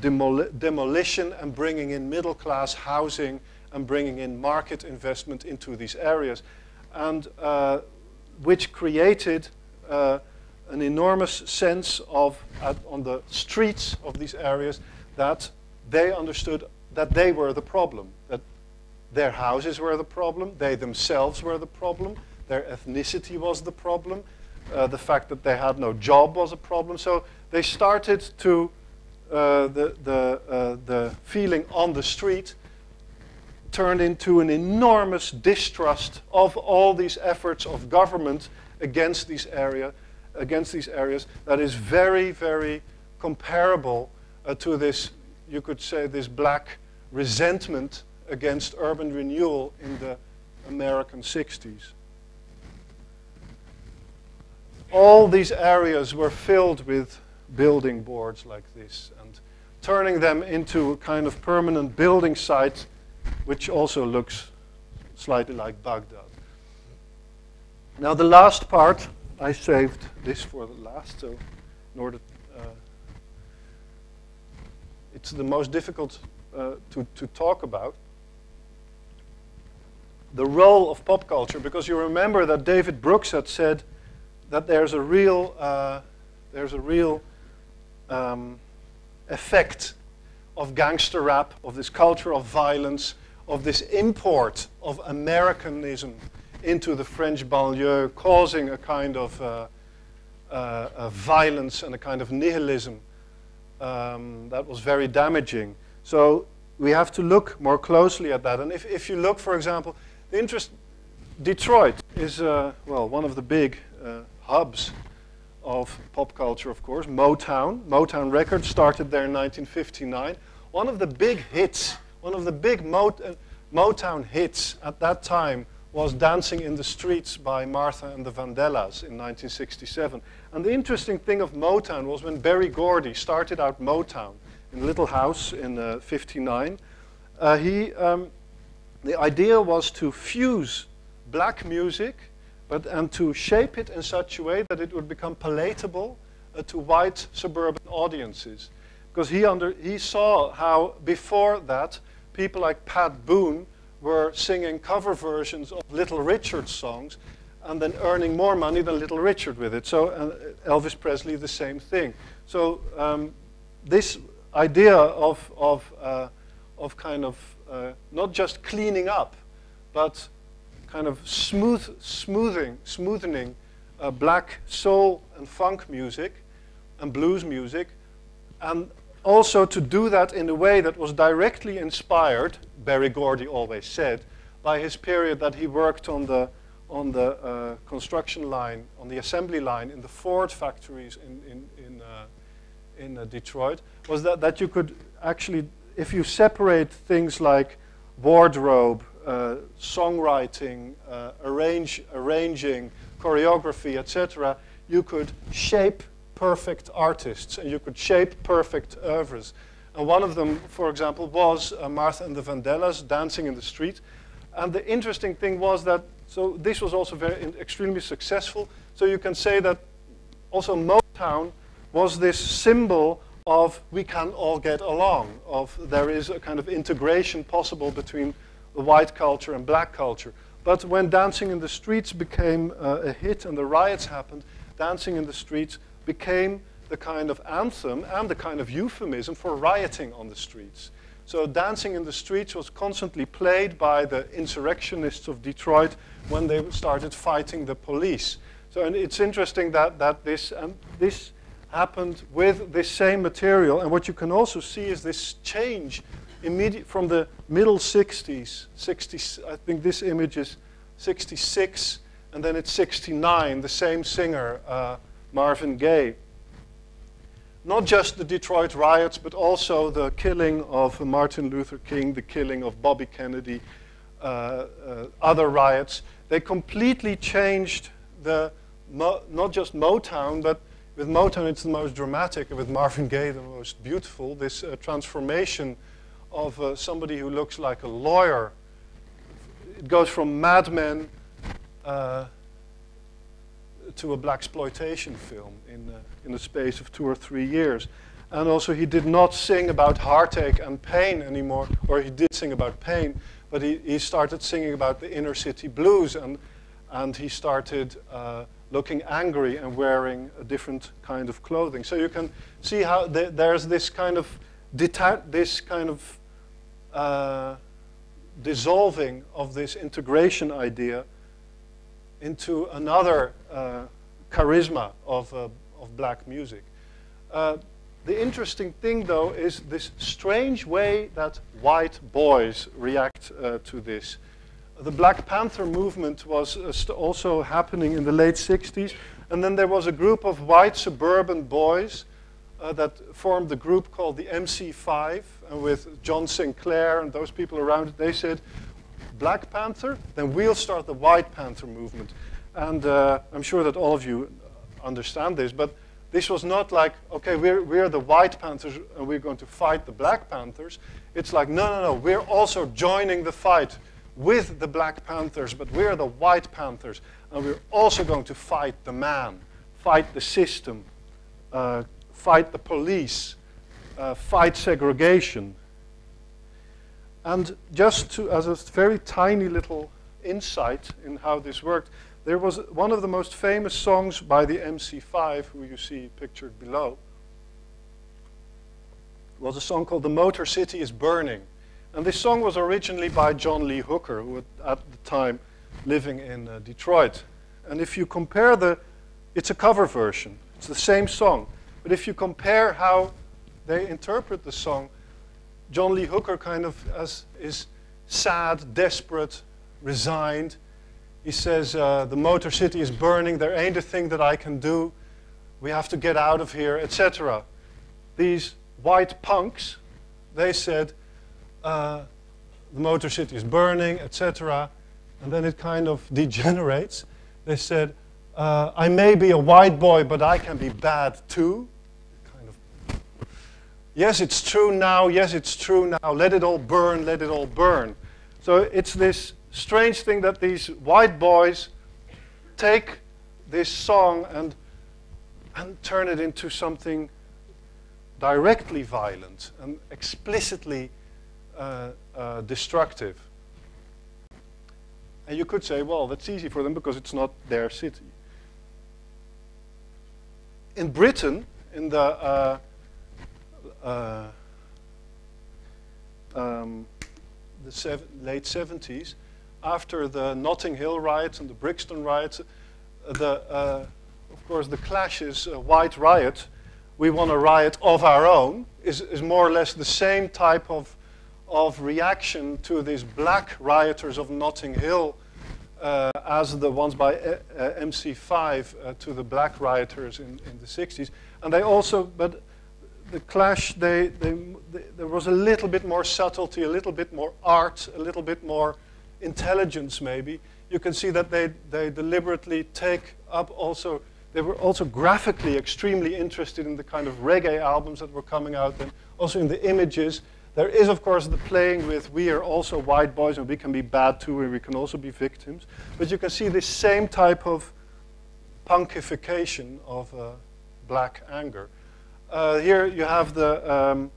demolition and bringing in middle-class housing and bringing in market investment into these areas, and which created an enormous sense of, on the streets of these areas, that they understood that they were the problem, that their houses were the problem, they themselves were the problem, their ethnicity was the problem, the fact that they had no job was a problem. So they started to the feeling on the street turned into an enormous distrust of all these efforts of government against these areas that is very, very comparable to this, you could say, this black resentment against urban renewal in the American 60s. All these areas were filled with building boards like this, and turning them into a kind of permanent building site, which also looks slightly like Baghdad. Now the last part, I saved this for the last, so in order, it's the most difficult to talk about. The role of pop culture, because you remember that David Brooks had said that there's a real effect of gangster rap, of this culture of violence, of this import of Americanism into the French banlieue, causing a kind of a violence and a kind of nihilism that was very damaging. So we have to look more closely at that. And if you look, for example, Detroit is, well, one of the big hubs of pop culture, of course. Motown Records started there in 1959. One of the big hits, one of the big Motown hits at that time was Dancing in the Streets by Martha and the Vandellas in 1967. And the interesting thing of Motown was when Berry Gordy started out Motown in Little House in 59, the idea was to fuse black music and to shape it in such a way that it would become palatable to white suburban audiences. Because he saw how before that people like Pat Boone were singing cover versions of Little Richard songs and then earning more money than Little Richard with it. So Elvis Presley, the same thing. So this idea of kind of not just cleaning up, but kind of smoothening black soul and funk music and blues music, and also to do that in a way that was directly inspired, Berry Gordy always said, by his period that he worked on the construction line, on the assembly line in the Ford factories in Detroit, was that you could actually, if you separate things like wardrobe, songwriting, arranging, choreography, etc., you could shape perfect artists and you could shape perfect oeuvres. And one of them, for example, was Martha and the Vandellas, Dancing in the Street. And the interesting thing was that, so this was also extremely successful. So you can say that also Motown was this symbol of we can all get along, of there is a kind of integration possible between the white culture and black culture. But when Dancing in the Streets became a hit and the riots happened, Dancing in the Streets became the kind of anthem and the kind of euphemism for rioting on the streets. So Dancing in the Streets was constantly played by the insurrectionists of Detroit when they started fighting the police. So and it's interesting that this happened with this same material. And what you can also see is this change from the middle 60s, I think this image is 66, and then it's 69, the same singer, Marvin Gaye. Not just the Detroit riots, but also the killing of Martin Luther King, the killing of Bobby Kennedy, other riots. They completely changed not just Motown, but with Motown it's the most dramatic, and with Marvin Gaye the most beautiful, this transformation of somebody who looks like a lawyer. It goes from Mad Men to a blaxploitation film in the space of 2 or 3 years. And also he did not sing about heartache and pain anymore, or he did sing about pain, but he started singing about the inner city blues, and he started looking angry and wearing a different kind of clothing. So you can see how there's this kind of dissolving of this integration idea into another charisma of black music. the interesting thing, though, is this strange way that white boys react to this. The Black Panther movement was also happening in the late 60s, and then there was a group of white suburban boys that formed a group called the MC5, and with John Sinclair and those people around it, they said, Black Panther, then we'll start the White Panther movement. And I'm sure that all of you understand this, but this was not like, okay, we're the White Panthers and we're going to fight the Black Panthers. It's like, no, we're also joining the fight with the Black Panthers, but we're the White Panthers, and we're also going to fight the man, fight the system, fight the police, fight segregation. And just as a very tiny little insight in how this worked, there was one of the most famous songs by the MC5, who you see pictured below, was a song called The Motor City is Burning. And this song was originally by John Lee Hooker, who was at the time living in Detroit. And if you compare it's a cover version, it's the same song, but if you compare how they interpret the song, John Lee Hooker kind of is sad, desperate, resigned. He says, the Motor City is burning, there ain't a thing that I can do, we have to get out of here, etc. These white punks, they said, the Motor City is burning, etc. And then it kind of degenerates. They said, I may be a white boy, but I can be bad too. Kind of, yes, it's true now, yes, it's true now, let it all burn, let it all burn. So it's this strange thing that these white boys take this song and turn it into something directly violent and explicitly destructive. And you could say, well, that's easy for them because it's not their city. In Britain, in the late 70s, after the Notting Hill riots and the Brixton riots, of course the Clash's White Riot, we want a riot of our own, is more or less the same type of reaction to these black rioters of Notting Hill as the ones by MC5 to the black rioters in the 60s. And they also, but the Clash, there was a little bit more subtlety, a little bit more art, a little bit more intelligence maybe. You can see that they deliberately take up also, they were also graphically extremely interested in the kind of reggae albums that were coming out, and also in the images. There is, of course, the playing with, we are also white boys and we can be bad too and we can also be victims. But you can see this same type of punkification of black anger. Here you have the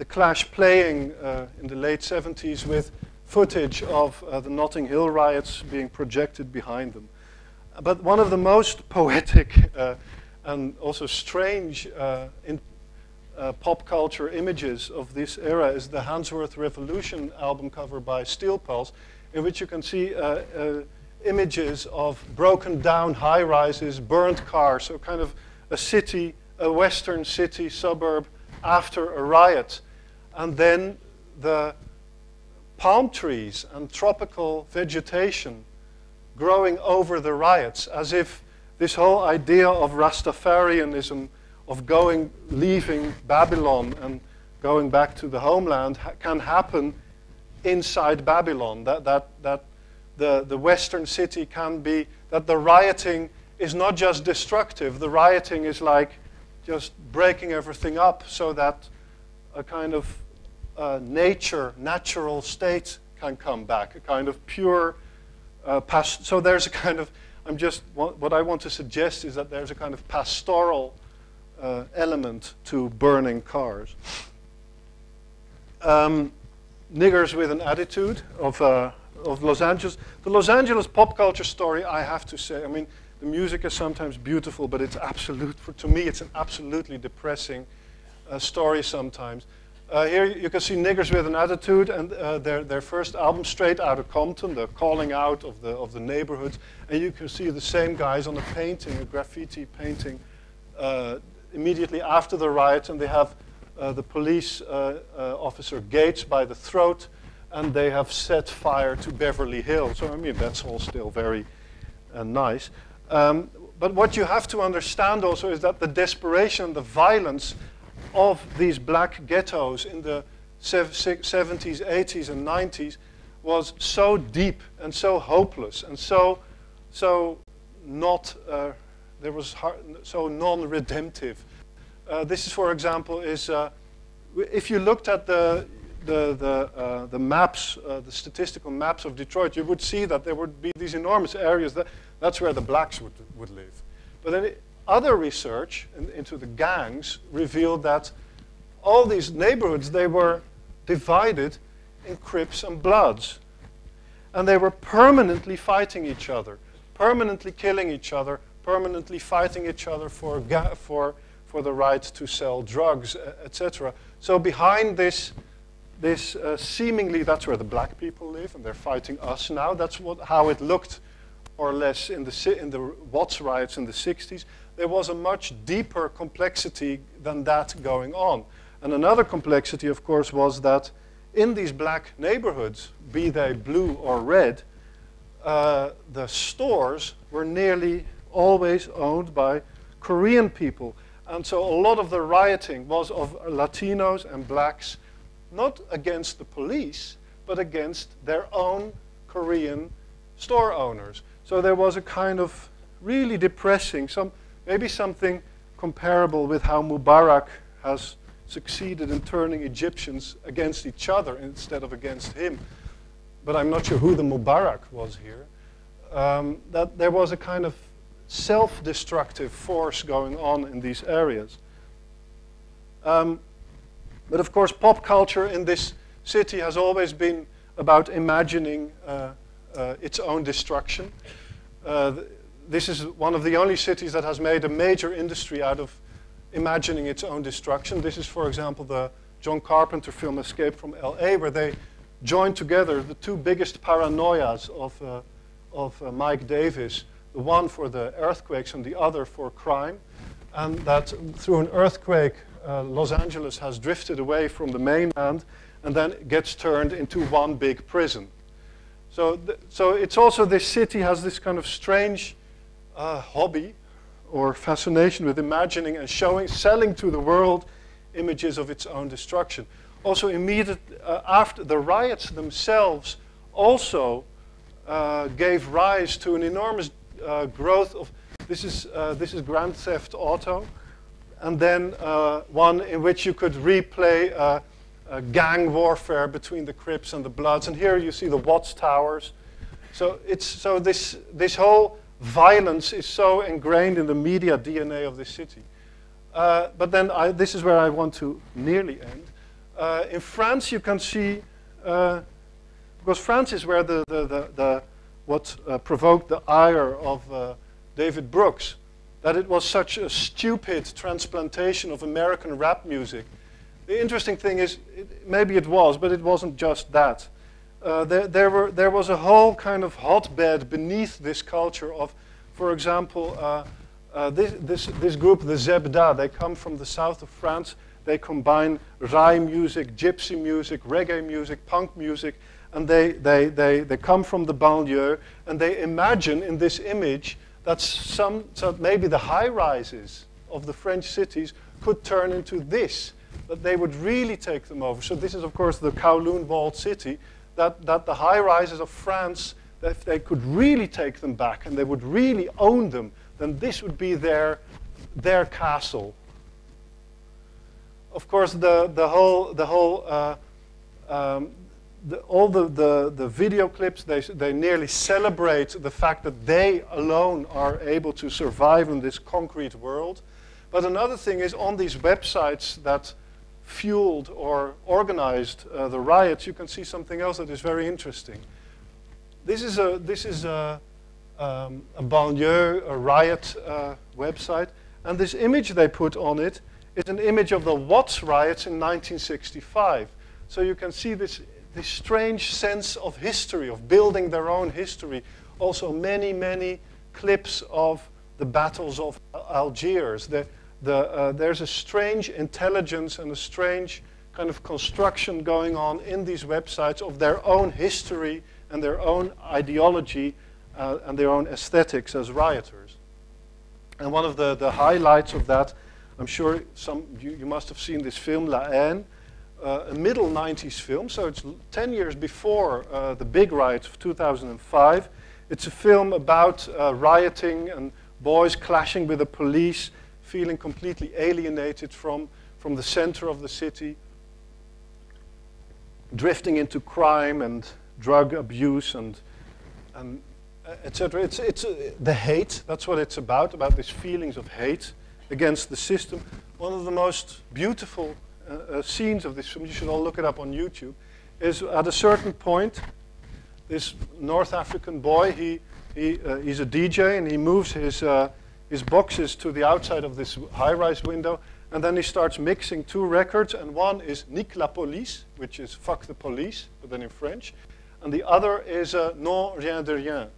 Clash playing in the late 70s with footage of the Notting Hill riots being projected behind them. But one of the most poetic and also strange pop culture images of this era is the Handsworth Revolution album cover by Steel Pulse, in which you can see images of broken down high-rises, burnt cars, so kind of a city, a western city suburb after a riot. And then the palm trees and tropical vegetation growing over the riots, as if this whole idea of Rastafarianism, of leaving Babylon and going back to the homeland can happen inside Babylon, that the Western city can be, that the rioting is not just destructive, the rioting is like just breaking everything up so that a kind of natural state can come back, a kind of pure so there's a kind of, what I want to suggest is that there's a kind of pastoral element to burning cars. Niggers with an Attitude of Los Angeles. The Los Angeles pop culture story, I have to say, I mean, the music is sometimes beautiful, but it's to me, it's an absolutely depressing story sometimes. Here you can see Niggers with an Attitude, and their first album, straight out of Compton, the calling out of the neighborhoods, and you can see the same guys on a painting, a graffiti painting, immediately after the riots, and they have the police officer Gates by the throat, and they have set fire to Beverly Hills. So, I mean, that's all still very nice. But what you have to understand also is that the desperation, the violence of these black ghettos in the 70s, 80s, and 90s was so deep and so hopeless and so not, there was so non-redemptive. This is, for example, if you looked at the maps, the statistical maps of Detroit, you would see that there would be these enormous areas that's where the blacks would live. But then other research into the gangs revealed that all these neighborhoods, they were divided in Crips and Bloods. And they were permanently fighting each other, permanently killing each other, permanently fighting each other for the right to sell drugs, etc. So behind this seemingly, that's where the black people live, and they're fighting us now. That's how it looked, more or less, in the Watts Riots in the 60s. There was a much deeper complexity than that going on. And another complexity, of course, was that in these black neighborhoods, be they blue or red, the stores were nearly always owned by Korean people. And so a lot of the rioting was of Latinos and blacks, not against the police, but against their own Korean store owners. So there was a kind of really depressing, maybe something comparable with how Mubarak has succeeded in turning Egyptians against each other instead of against him. But I'm not sure who the Mubarak was here. That there was a kind of self-destructive force going on in these areas. But of course, pop culture in this city has always been about imagining its own destruction. This is one of the only cities that has made a major industry out of imagining its own destruction. This is, for example, the John Carpenter film Escape from LA, where they joined together the two biggest paranoias of Mike Davis, the one for the earthquakes and the other for crime, and that through an earthquake, Los Angeles has drifted away from the mainland and then gets turned into one big prison. So it's also, this city has this kind of strange hobby or fascination with imagining and selling to the world images of its own destruction. Also, immediately after the riots themselves also gave rise to an enormous growth of, this is Grand Theft Auto, and then one in which you could replay gang warfare between the Crips and the Bloods. And here you see the Watts Towers. So this whole violence is so ingrained in the media DNA of this city. But then this is where I want to nearly end. In France, you can see, because France is where what provoked the ire of David Brooks, that it was such a stupid transplantation of American rap music. The interesting thing is, maybe it was, but it wasn't just that. There was a whole kind of hotbed beneath this culture of, for example, this group, the Zebda, they come from the south of France. They combine Rai music, gypsy music, reggae music, punk music, and they come from the banlieue, and they imagine in this image that so maybe the high-rises of the French cities could turn into this, that they would really take them over. So this is, of course, the Kowloon walled city, that the high-rises of France, that if they could really take them back and they would really own them, then this would be their castle. Of course, all the video clips, they nearly celebrate the fact that they alone are able to survive in this concrete world. But another thing is, on these websites that fueled or organized the riots, you can see something else that is very interesting. This is a banlieue, a riot website, and this image they put on it is an image of the Watts Riots in 1965. So you can see this strange sense of history, of building their own history. Also many, many clips of the battles of Algiers. there's a strange intelligence and a strange kind of construction going on in these websites of their own history and their own ideology and their own aesthetics as rioters. And one of the highlights of that, I'm sure you must have seen this film, La Haine, a middle 90s film, so it's 10 years before the big riots of 2005. It's a film about rioting and boys clashing with the police, feeling completely alienated from the center of the city, drifting into crime and drug abuse and etc. It's the hate, that's what it's about these feelings of hate against the system. One of the most beautiful scenes of this film, you should all look it up on YouTube, is at a certain point, this North African boy, he's a DJ and he moves his boxes to the outside of this high-rise window, and then he starts mixing two records, and one is Nique la police, which is fuck the police, but then in French, and the other is Non rien de rien,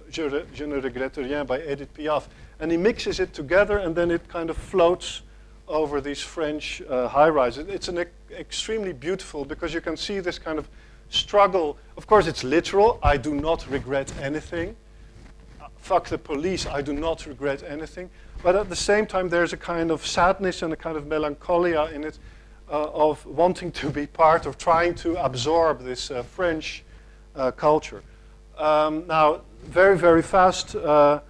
Je ne regrette rien by Edith Piaf. And he mixes it together, and then it kind of floats over these French high-rises. It's extremely beautiful because you can see this kind of struggle. Of course, it's literal. I do not regret anything. Fuck the police. I do not regret anything. But at the same time, there's a kind of sadness and a kind of melancholia in it of wanting to be part of, trying to absorb this French culture. Now, very, very fast, I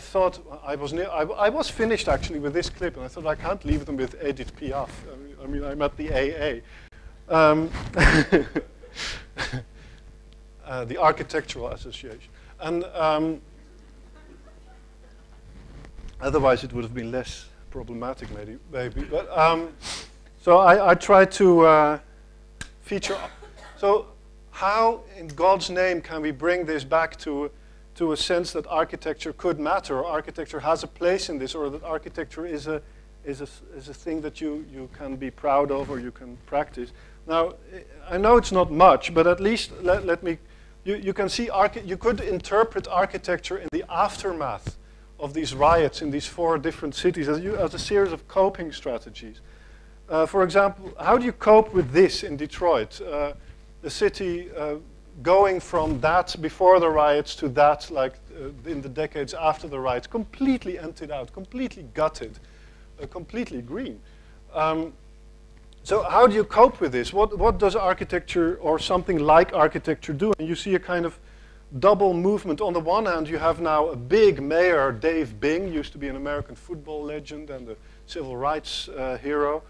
thought I was finished actually with this clip, and I thought I can't leave them with Edith Piaf. I mean, I'm at the AA. The Architectural Association. And otherwise it would have been less problematic maybe. But, so I tried to feature. So how in God's name can we bring this back to a sense that architecture could matter, or architecture has a place in this, or that architecture is a thing that you can be proud of or you can practice. Now, I know it's not much, but at least let me, you can see, you could interpret architecture in the aftermath of these riots in these 4 different cities as a series of coping strategies. For example, how do you cope with this in Detroit? The city going from that before the riots to that like in the decades after the riots, completely emptied out, completely gutted, completely green. So how do you cope with this? What does architecture or something like architecture do? And you see a kind of double movement. On the one hand, you have now a big mayor, Dave Bing, used to be an American football legend and a civil rights hero.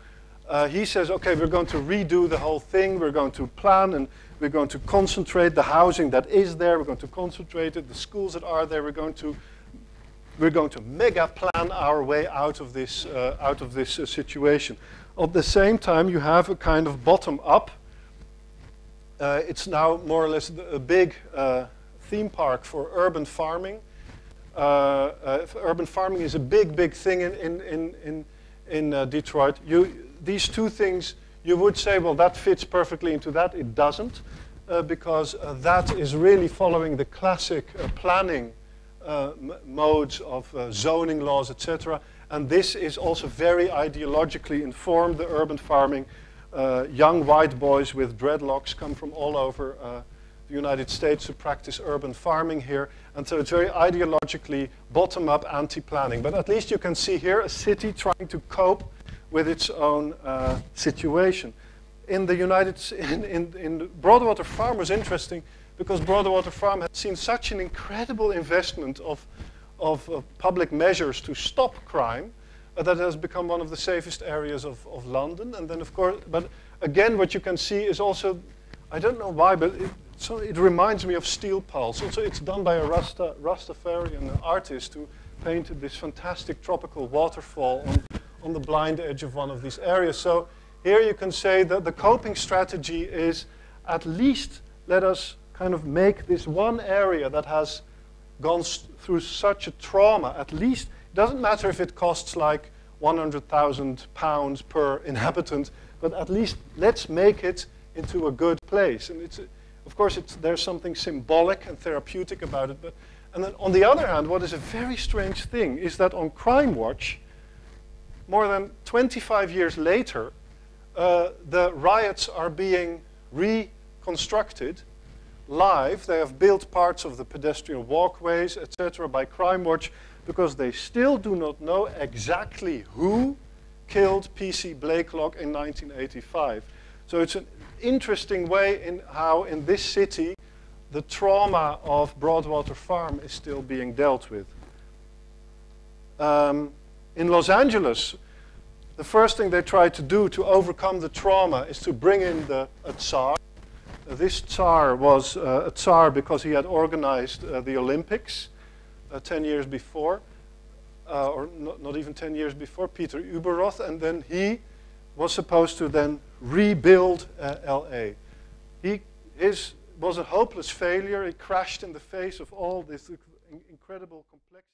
He says, okay, we're going to redo the whole thing. We're going to plan and we're going to concentrate the housing that is there. We're going to concentrate it, the schools that are there. We're going to mega plan our way out of this situation. At the same time, you have a kind of bottom up. It's now more or less a big theme park for urban farming. Urban farming is a big thing in Detroit. These two things, you would say, well, that fits perfectly into that. It doesn't, because that is really following the classic planning modes of zoning laws, etc. And this is also very ideologically informed, the urban farming. Young white boys with dreadlocks come from all over the United States to practice urban farming here. And so it's very ideologically bottom-up anti-planning. But at least you can see here a city trying to cope with its own situation. In the Broadwater Farm was interesting because Broadwater Farm had seen such an incredible investment of public measures to stop crime that has become one of the safest areas of London. And then, of course, but again, what you can see is also, I don't know why, but it reminds me of Steel Pulse. Also, it's done by a Rastafarian artist who painted this fantastic tropical waterfall on the blind edge of one of these areas. So here you can say that the coping strategy is at least let us kind of make this one area that has gone through such a trauma, at least, it doesn't matter if it costs like £100,000 per inhabitant, but at least let's make it into a good place. And of course, there's something symbolic and therapeutic about it. And then on the other hand, what is a very strange thing is that on Crime Watch, more than 25 years later, the riots are being reconstructed live. They have built parts of the pedestrian walkways, etc., by Crime Watch, because they still do not know exactly who killed P.C. Blakelock in 1985. So it's an interesting way in how in this city the trauma of Broadwater Farm is still being dealt with. In Los Angeles, the first thing they tried to do to overcome the trauma is to bring in a Tsar. This Tsar was a Tsar because he had organized the Olympics 10 years before, or not even 10 years before, Peter Uberroth, and then he was supposed to then rebuild LA. His was a hopeless failure. It crashed in the face of all this incredible complexity.